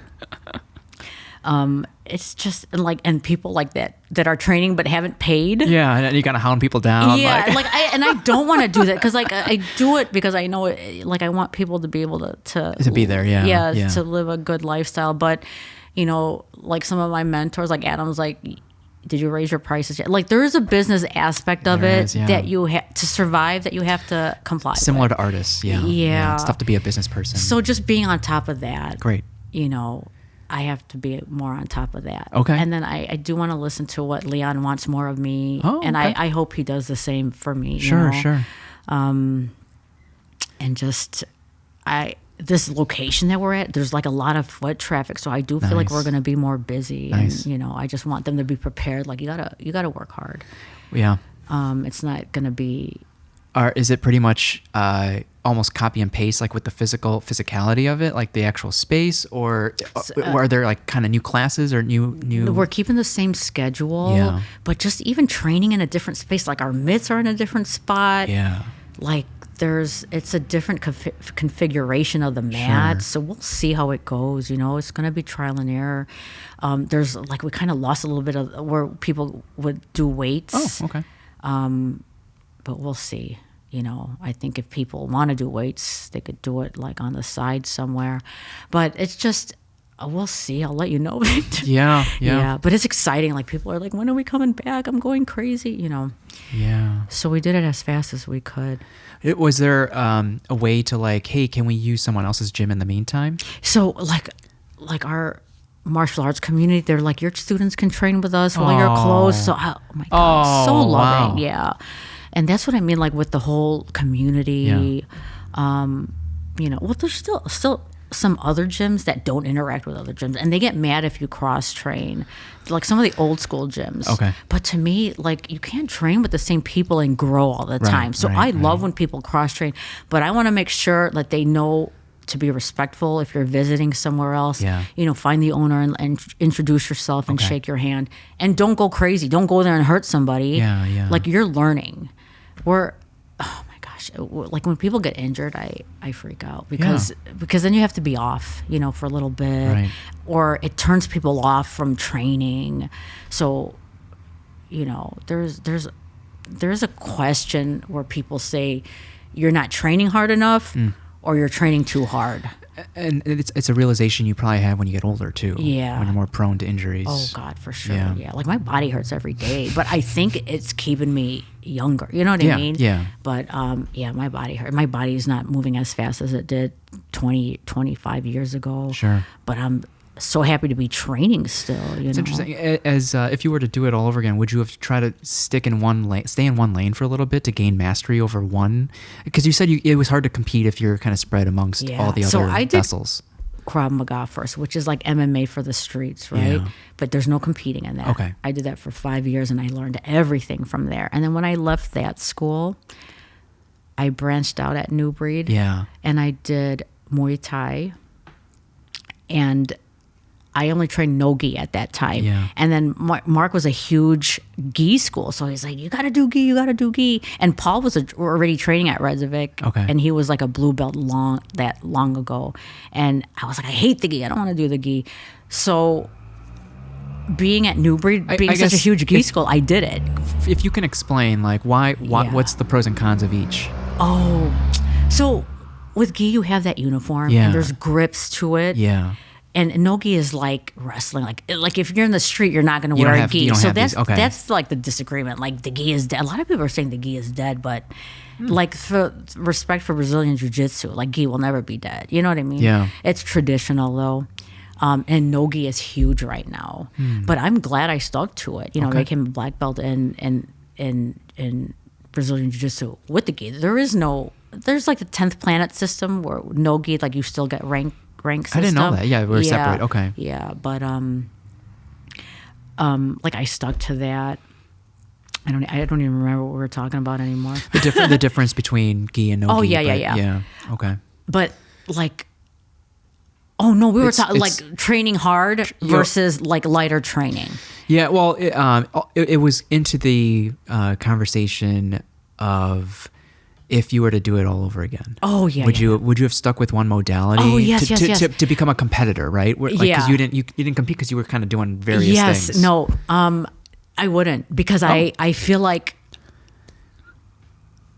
It's just and people like that are training but haven't paid. Yeah, and you gotta hound people down. Yeah, I don't want to do that because like I do it because I know it, like I want people to be able to be there. Yeah, to live a good lifestyle. But you know, like some of my mentors, like Adam's, like, did you raise your prices yet? Like there is a business aspect of it that you have to survive, that you have to comply. Similar with. To artists. Yeah. It's tough to be a business person. So just being on top of that. Great. You know, I have to be more on top of that. Okay. And then I do want to listen to what Leon wants more of me. Oh, and okay. I hope he does the same for me. Sure, you know? sure. And just, this location that we're at, there's like a lot of foot traffic. So I do feel like we're going to be more busy. Nice. And, you know, I just want them to be prepared. Like you gotta work hard. Yeah. It's not going to be. Is it pretty much almost copy and paste, like with the physicality of it, like the actual space, or are there like kind of new classes or new? We're keeping the same schedule, but just even training in a different space. Like our mitts are in a different spot. Yeah. Like it's a different configuration of the mat. Sure. So we'll see how it goes. You know, it's going to be trial and error. There's like, we kind of lost a little bit of where people would do weights. Oh, okay. But we'll see. You know, I think if people want to do weights, they could do it like on the side somewhere. But it's just, we'll see. I'll let you know. Yeah. But it's exciting. Like people are like, when are we coming back? I'm going crazy, you know. Yeah. So we did it as fast as we could. Was there a way to like, hey, can we use someone else's gym in the meantime? So like our martial arts community, they're like, your students can train with us while you're closed. So, oh my God, so loving. Wow. Yeah. And that's what I mean, like with the whole community. You know, well, there's still some other gyms that don't interact with other gyms, and they get mad if you cross train, like some of the old school gyms. Okay. But to me, like you can't train with the same people and grow all the time. So I love when people cross train, but I want to make sure that they know to be respectful. If you're visiting somewhere else, you know, find the owner and introduce yourself and shake your hand, and don't go crazy. Don't go there and hurt somebody. Yeah. Like you're learning. Oh my gosh, like when people get injured, I freak out because then you have to be off, you know, for a little bit, or it turns people off from training. So, you know, there's a question where people say you're not training hard enough or you're training too hard. And it's a realization you probably have when you get older too. Yeah. When you're more prone to injuries. Oh God, for sure. Yeah. Like my body hurts every day, but I think it's keeping me younger. You know what I mean? Yeah. But my body hurt. My body is not moving as fast as it did 25 years ago. Sure. But I'm so happy to be training still. It's interesting. As if you were to do it all over again, would you have tried to stay in one lane for a little bit to gain mastery over one? Because you said it was hard to compete if you're kind of spread amongst all the other vessels. Krav Maga first, which is like MMA for the streets, right? Yeah. But there's no competing in that. Okay. I did that for 5 years and I learned everything from there. And then when I left that school, I branched out at New Breed. Yeah. And I did Muay Thai. And I only trained no gi at that time. Yeah. And then Mark was a huge gi school. So he's like, you got to do gi. And Paul was already training at Rezovic. Okay. And he was like a blue belt long ago. And I was like, I hate the gi. I don't want to do the gi. So being at New Breed, being such a huge gi school, I did it. If you can explain, like, why what's the pros and cons of each? Oh, so with gi, you have that uniform, Yeah. and there's grips to it. Yeah. And no gi is like wrestling. Like if you're in the street, you're not going to wear a gi. You don't So have these. Okay. that's like the disagreement. Like the gi is dead. A lot of people are saying the gi is dead, but like for respect for Brazilian jiu-jitsu, like gi will never be dead. You know what I mean? Yeah. It's traditional though. And no gi is huge right now. But I'm glad I stuck to it. You know, Okay. I became a black belt in Brazilian jiu-jitsu with the gi. There's like the 10th planet system where no gi, like you still get rank system. I didn't know that. Yeah, we're separate. Okay. Yeah, but like I stuck to that. I don't even remember what we were talking about anymore. The difference between gi and no gi. Oh, yeah. Yeah. Okay. But like, oh no, we were talking like training hard versus like lighter training. Yeah. Well, it was into the conversation of if you were to do it all over again. Oh yeah. Would you have stuck with one modality? Oh, yes. To become a competitor, right? Like, Yeah. Because you didn't compete because you were kind of doing various things. Yes. No. I wouldn't because I feel like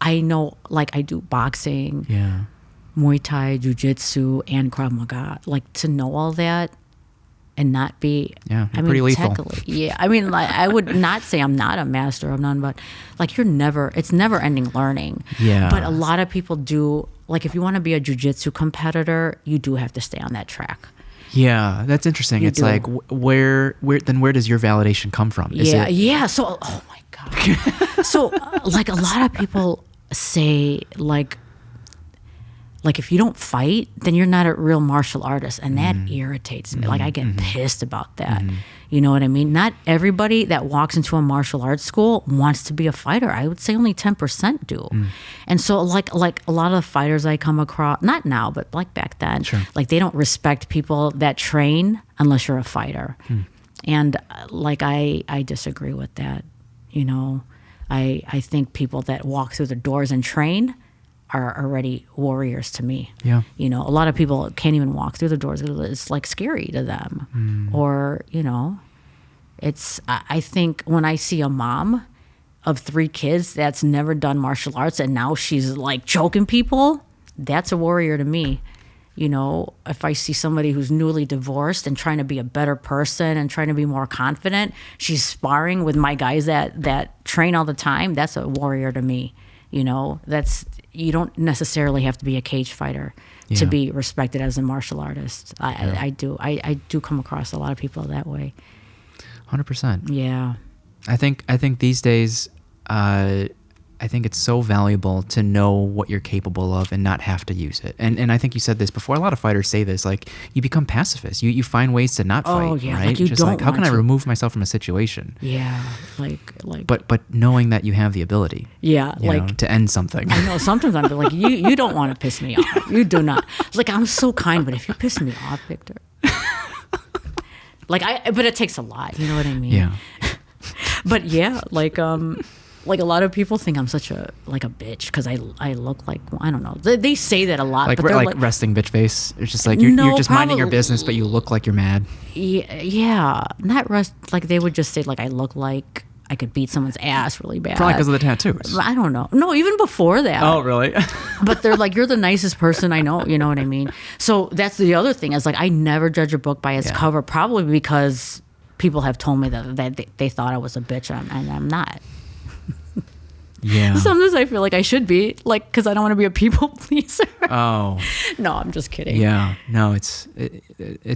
I know, like I do boxing, Yeah. Muay Thai, Jiu-Jitsu, and Krav Maga. Like to know all that and not be, Yeah, you're pretty lethal. Yeah, I mean, like, I would not say I'm not a master of none, but like it's never ending learning. Yeah. But a lot of people do, like if you want to be a Jiu-Jitsu competitor, you do have to stay on that track. Yeah, that's interesting. It's do. like where does your validation come from? Yeah. So, oh my God. So, like a lot of people say, like if you don't fight, then you're not a real martial artist, and that irritates me. Like I get pissed about that. You know what I mean? Not everybody that walks into a martial arts school wants to be a fighter. I would say only 10% do. And so like a lot of the fighters I come across, not now, but like back then, Sure. like they don't respect people that train unless you're a fighter. And like I disagree with that. You know, I think people that walk through the doors and train are already warriors to me. Yeah. You know, a lot of people can't even walk through the doors. It's like scary to them. Or, you know, I think when I see a mom of 3 kids that's never done martial arts and now she's like choking people, that's a warrior to me. You know, if I see somebody who's newly divorced and trying to be a better person and trying to be more confident, she's sparring with my guys that train all the time, that's a warrior to me. You know, you don't necessarily have to be a cage fighter to be respected as a martial artist. I do come across a lot of people that way. 100%. Yeah. I think these days, I think it's so valuable to know what you're capable of and not have to use it. And I think you said this before. A lot of fighters say this, like you become pacifist. You find ways to not fight, yeah, right? like you Just don't like how can want I to. remove myself from a situation? Yeah. Like. But knowing that you have the ability, Yeah. you know, to end something. I know sometimes I'm like, you don't want to piss me off. You do not. It's like, I'm so kind, but if you piss me off, Victor. But it takes a lot. You know what I mean? Yeah. But yeah, like a lot of people think I'm such a bitch because I look like, I don't know. They say that a lot. Like, but they're like resting bitch face. It's just like you're just minding your business, but you look like you're mad. Yeah, not rest. Like they would just say like I look like I could beat someone's ass really bad. Probably because of the tattoos. I don't know. No, even before that. Oh, really? But they're like, you're the nicest person I know. You know what I mean? So that's the other thing is like I never judge a book by its cover, probably because people have told me that they thought I was a bitch and I'm not. Yeah. Sometimes I feel like I should be, like, because I don't want to be a people pleaser. Oh. No, I'm just kidding. Yeah. No, it's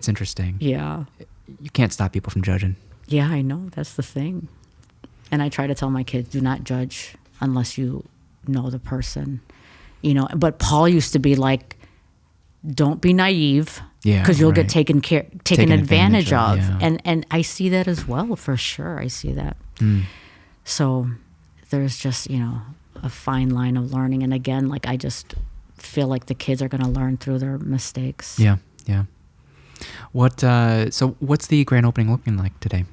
interesting. Yeah. You can't stop people from judging. Yeah, I know. That's the thing. And I try to tell my kids, do not judge unless you know the person. You know, but Paul used to be like, don't be naive. Yeah, because you'll get right. taken advantage of. Yeah. And I see that as well, for sure. I see that. So there's just, you know, a fine line of learning. And again, like I just feel like the kids are going to learn through their mistakes. Yeah, yeah. So what's the grand opening looking like today?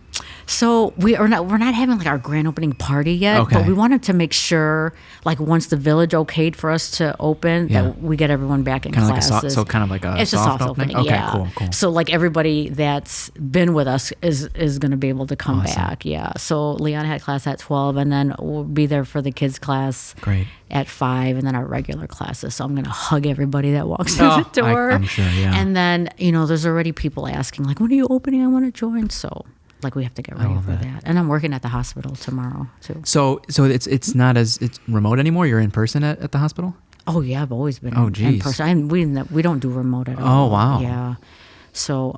So we're not having like our grand opening party yet, Okay. but we wanted to make sure, like once the village okayed for us to open, Yeah. that we get everyone back in Kind of like classes. kind of like a It's a soft soft opening? opening. Okay, Yeah. cool. So like everybody that's been with us is going to be able to come Awesome. back. Yeah. So Leon had class at 12, and then we'll be there for the kids class. Great. At 5, and then our regular classes. So I'm going to hug everybody that walks Oh, in the door. I'm sure, yeah. And then, there's already people asking, like, when are you opening? I want to join. So, like, we have to get ready for that. And I'm working at the hospital tomorrow, too. So it's not it's remote anymore? You're in person at the hospital? Oh, yeah. I've always been in geez. person. We don't do remote at all. Oh, wow. Yeah. So,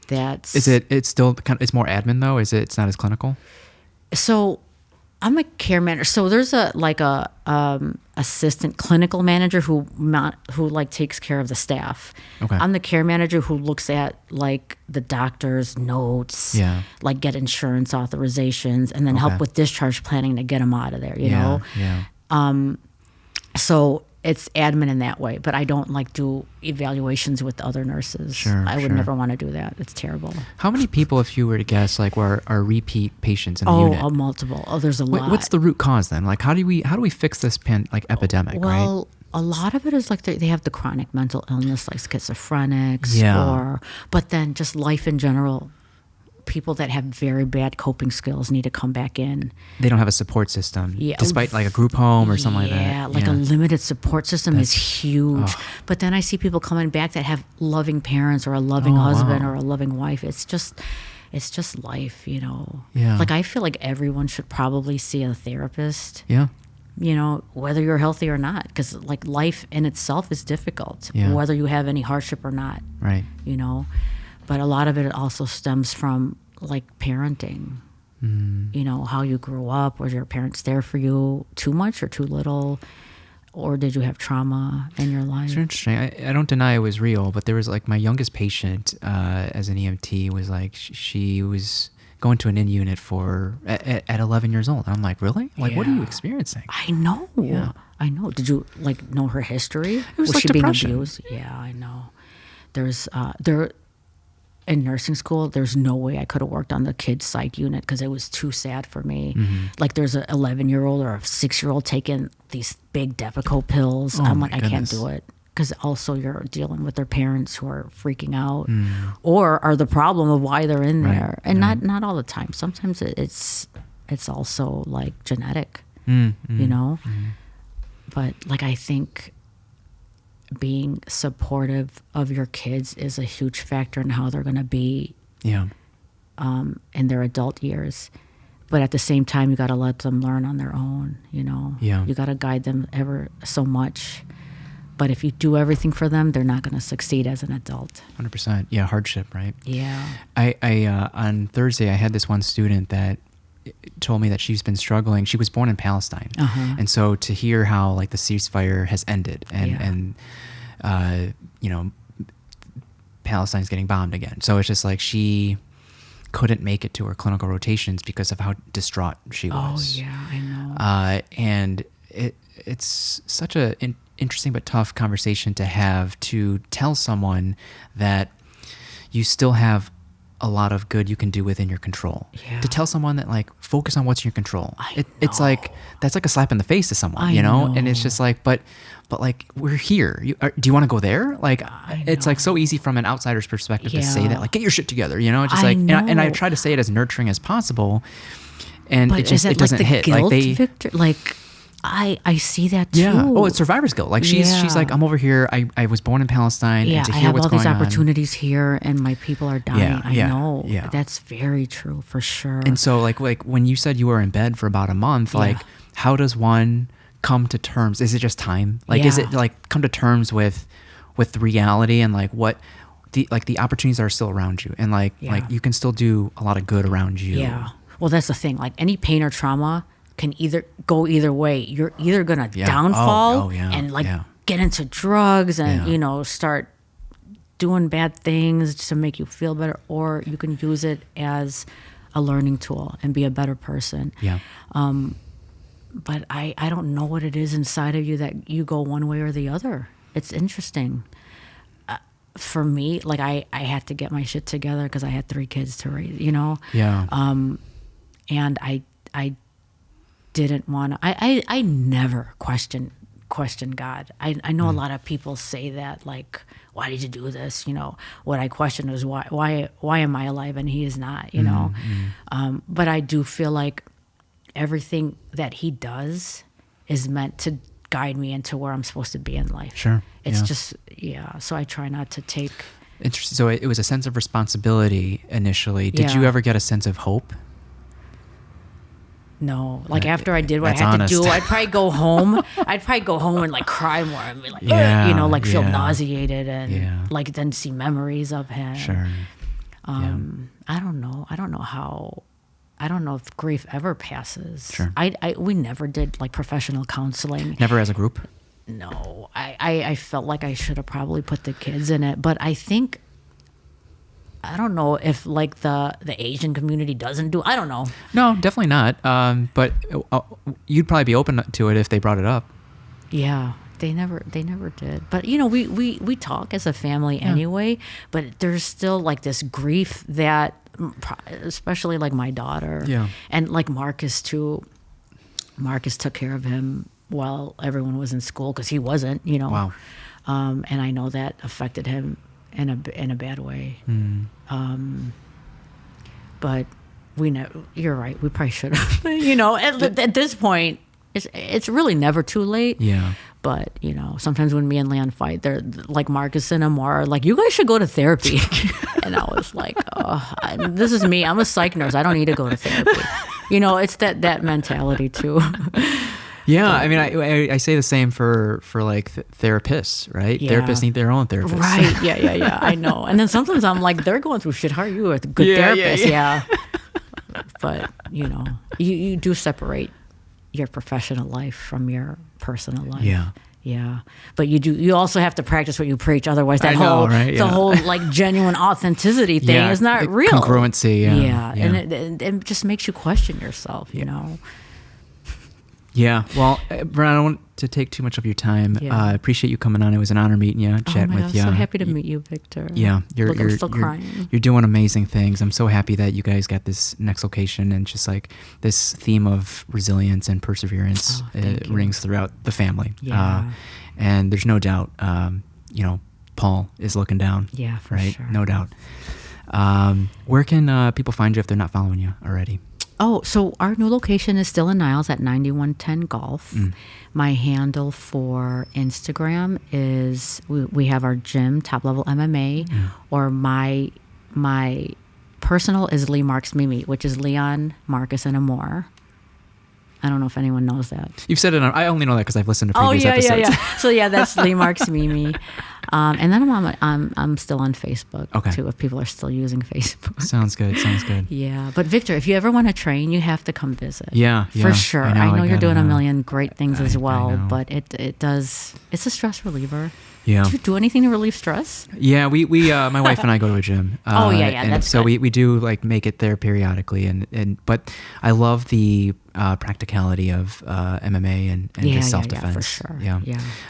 that's... It's still it's more admin, though? It's not as clinical? So... I'm a care manager. So there's a assistant clinical manager who like takes care of the staff. Okay. I'm the care manager who looks at like the doctor's notes, like get insurance authorizations, and then help with discharge planning to get them out of there. You know. Yeah. So it's admin in that way, but I don't like do evaluations with the other nurses. Sure, I would never want to do that. It's terrible. How many people, if you were to guess, like are repeat patients in the unit? Oh, multiple. Oh, there's a lot. What's the root cause then? Like, how do we fix this epidemic? Well, a lot of it is like they have the chronic mental illness, like schizophrenics, but then just life in general. People that have very bad coping skills need to come back in. They don't have a support system, despite like a group home or something like that. Yeah, like a limited support system is huge. But then I see people coming back that have loving parents or a loving husband or a loving wife. It's just life, Yeah. Like I feel like everyone should probably see a therapist. Yeah. Whether you're healthy or not, because like life in itself is difficult, whether you have any hardship or not. Right. But a lot of it also stems from like parenting. How you grew up. Was your parents there for you too much or too little? Or did you have trauma in your life? It's interesting. I don't deny it was real, but there was like my youngest patient as an EMT was like, she was going to an in unit at 11 years old. And I'm like, really? Like, what are you experiencing? I know. Yeah. I know. Did you like know her history? It was like she depression. being abused? Yeah, I know. There's in nursing school, there's no way I could have worked on the kids psych unit because it was too sad for me. Like there's an 11-year-old or a 6-year-old taking these big Depakote pills. I'm like, I can't do it. Because also you're dealing with their parents who are freaking out or are the problem of why they're in there. And not all the time. Sometimes it's also like genetic, But like I think being supportive of your kids is a huge factor in how they're going to be in their adult years. But at the same time, you got to let them learn on their own, You got to guide them ever so much. But if you do everything for them, they're not going to succeed as an adult. 100%. Yeah, hardship, right? Yeah. I on Thursday, I had this one student that told me that she's been struggling. She was born in Palestine. And so to hear how like the ceasefire has ended and Palestine's getting bombed again. So it's just like she couldn't make it to her clinical rotations because of how distraught she was. Oh, yeah, I know. And it's such a interesting but tough conversation to have, to tell someone that you still have a lot of good you can do within your control. Yeah. To tell someone that like focus on what's in your control. It's like that's like a slap in the face to someone, I know. And it's just like, but like we're here. Do you want to go there? Like it's like so easy from an outsider's perspective to say that, like get your shit together, Just like and I try to say it as nurturing as possible, and but it doesn't hit. Guilt, like Victor? Like I see that too. Yeah. Oh, it's survivor's guilt. Like she's like, I'm over here. I was born in Palestine. Yeah, and to I hear have what's all these going on. opportunities here, and my people are dying. I know. Yeah. That's very true for sure. And so, like when you said you were in bed for about a month, like how does one come to terms? Is it just time? Like, is it like come to terms with the reality and like what the opportunities are still around you, and like you can still do a lot of good around you. Yeah. Well, that's the thing. Like any pain or trauma can either go either way. You're either gonna downfall and get into drugs and start doing bad things to make you feel better, or you can use it as a learning tool and be a better person. Yeah. But I don't know what it is inside of you that you go one way or the other. It's interesting. for me, like I had to get my shit together because I had 3 kids to raise, you know? Yeah. And I didn't want to, I never questioned God. I know a lot of people say that, like, why did you do this? You know, what I questioned was why am I alive and he is not, you know? But I do feel like everything that he does is meant to guide me into where I'm supposed to be in life. Sure. It's just, so I try not to take. Interesting. So it was a sense of responsibility initially. Did you ever get a sense of hope? No, like after I did what I had honest. to do, I'd probably go home. and like cry more and be like, you know, like feel nauseated and like then see memories of him. Sure. I don't know. I don't know if grief ever passes. Sure. We never did like professional counseling. Never as a group? No, I felt like I should have probably put the kids in it, but I don't know if like the Asian community doesn't do. I don't know. No, definitely not. But you'd probably be open to it if they brought it up. Yeah, they never did. But you know, we talk as a family anyway. But there's still like this grief that, especially like my daughter, and like Marcus too. Marcus took care of him while everyone was in school because he wasn't. You know. Wow. And I know that affected him in a bad way. But we know you're right. We probably should have. You know, at this point, it's really never too late. Yeah. But you know, sometimes when me and Leon fight, they're like Marcus and Amar are like, "You guys should go to therapy." And I was like, "Oh, this is me. I'm a psych nurse. I don't need to go to therapy." You know, it's that mentality too. Yeah, I mean, I say the same for like therapists, right? Yeah. Therapists need their own therapists. Right, yeah, I know. And then sometimes I'm like, they're going through shit. How are you a good therapist? Yeah. But, you know, you do separate your professional life from your personal life. Yeah. Yeah. But you also have to practice what you preach. Otherwise, the whole like genuine authenticity thing is not real. Congruency, yeah. And it just makes you question yourself, you know? Yeah. Well, Brian, I don't want to take too much of your time. I appreciate you coming on. It was an honor meeting you, chatting with you. I'm so happy to meet you, Victor. Yeah. I'm still crying. You're doing amazing things. I'm so happy that you guys got this next location, and just like this theme of resilience and perseverance rings throughout the family. Yeah. And there's no doubt, you know, Paul is looking down. Yeah, for right? sure. No doubt. Where can people find you if they're not following you already? Oh, so our new location is still in Niles at 9110 Golf. My handle for Instagram is we have our gym, Top Level MMA, or my personal is Lee Marks Mimi, which is Leon, Marcus, and Amor. I don't know if anyone knows that. You've said it. I only know that because I've listened to previous episodes. Yeah. So that's Lee Marks Mimi. And then I'm still on Facebook too, if people are still using Facebook. Sounds good. Yeah. But Victor, if you ever want to train, you have to come visit. Yeah. For sure. I know you're doing a million great things as well, but it's a stress reliever. Yeah. Do you do anything to relieve stress? Yeah, we my wife and I go to a gym. And that's so good. we do like make it there periodically, but I love the practicality of MMA and just self-defense. Yeah, for sure. Yeah.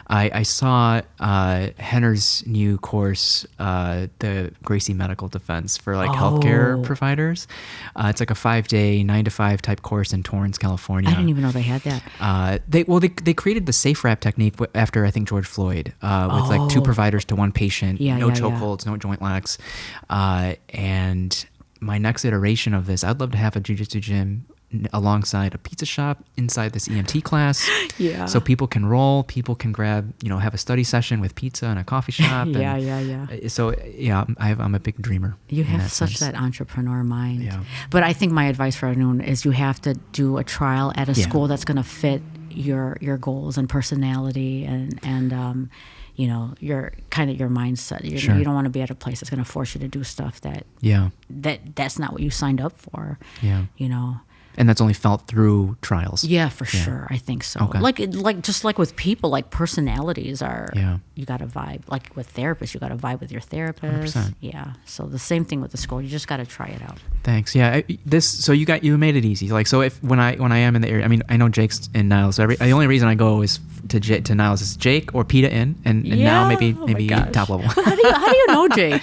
I saw Henner's new course, the Gracie Medical Defense for like healthcare providers. It's like a 5-day 9-to-5 type course in Torrance, California. I didn't even know they had that. They created the safe wrap technique after I think George Floyd with like 2 providers to 1 patient, no chokeholds, no joint locks, and my next iteration of this, I'd love to have a jiu-jitsu gym alongside a pizza shop inside this EMT class. Yeah. So people can roll, people can grab, have a study session with pizza in a coffee shop. Yeah. So I'm a big dreamer. You have such that entrepreneur mind. Yeah. But I think my advice for everyone is you have to do a trial at a school that's going to fit your goals and personality and your mindset. You don't want to be at a place that's going to force you to do stuff that's not what you signed up for. Yeah. And that's only felt through trials. Yeah, for sure. I think so. Okay. Like just like with people, like personalities are. Yeah. You got to vibe. Like with therapists, you got to vibe with your therapist. 100%. Yeah. So the same thing with the school. You just got to try it out. Thanks. Yeah. So you made it easy. Like, so if when I am in the area, I mean, I know Jake's in Niles. So the only reason I go is to Niles is Jake or PETA and now maybe top level. How do you know Jake?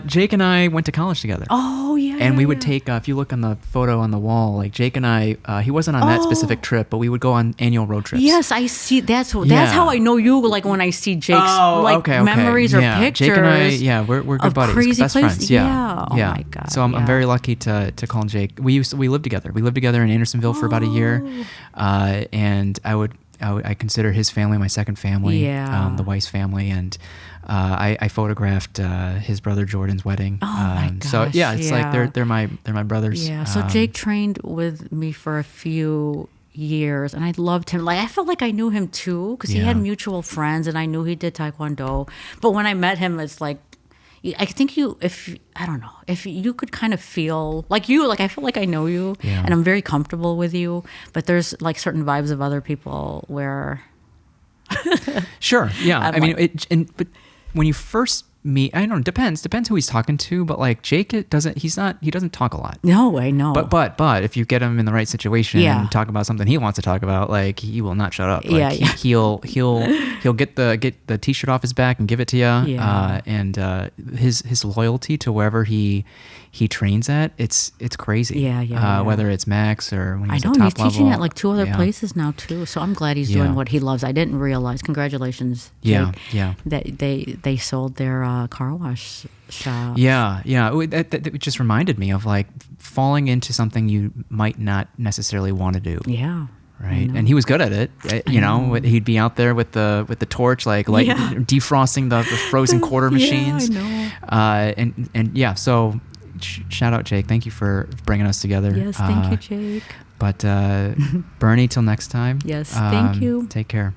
Jake and I went to college together. Oh yeah. And we would take, if you look on the photo on the wall, like Jake and I, he wasn't on that specific trip, but we would go on annual road trips. Yes, I see. That's how I know you. Like when I see Jake's memories or pictures. Jake and I, we're good buddies, crazy best places. friends. Yeah. Oh my God. So I'm very lucky to call Jake. We lived together. We lived together in Andersonville for about a year, and I consider his family my second family. Yeah. The Weiss family, and I photographed his brother Jordan's wedding. Oh my gosh. So it's like they're my brothers. Yeah. So Jake trained with me for a few years, and I loved him. Like I felt like I knew him too because he had mutual friends, and I knew he did taekwondo. But when I met him, it's like I think if you could kind of feel like I feel like I know you, and I'm very comfortable with you. But there's like certain vibes of other people where. Sure. Yeah. I mean, but when you first meet, I don't know, depends who he's talking to, but like Jake, he doesn't talk a lot. No, I know. But if you get him in the right situation and talk about something he wants to talk about, like he will not shut up. Like, he'll get the t-shirt off his back and give it to you. Yeah. And his loyalty to wherever he trains at, it's crazy. Yeah. Whether it's Max or when he's I at know top he's teaching level. at like 2 other places now too. So I'm glad he's doing what he loves. I didn't realize. Congratulations, Jake, that they sold their car wash shop. Yeah. That just reminded me of like falling into something you might not necessarily want to do. Yeah. Right. And he was good at it. You know, he'd be out there with the torch, like defrosting the frozen quarter machines. Yeah, I know. And so shout out Jake. Thank you for bringing us together. Yes, thank you, Jake. But Bernie, till next time. Yes, thank you. Take care.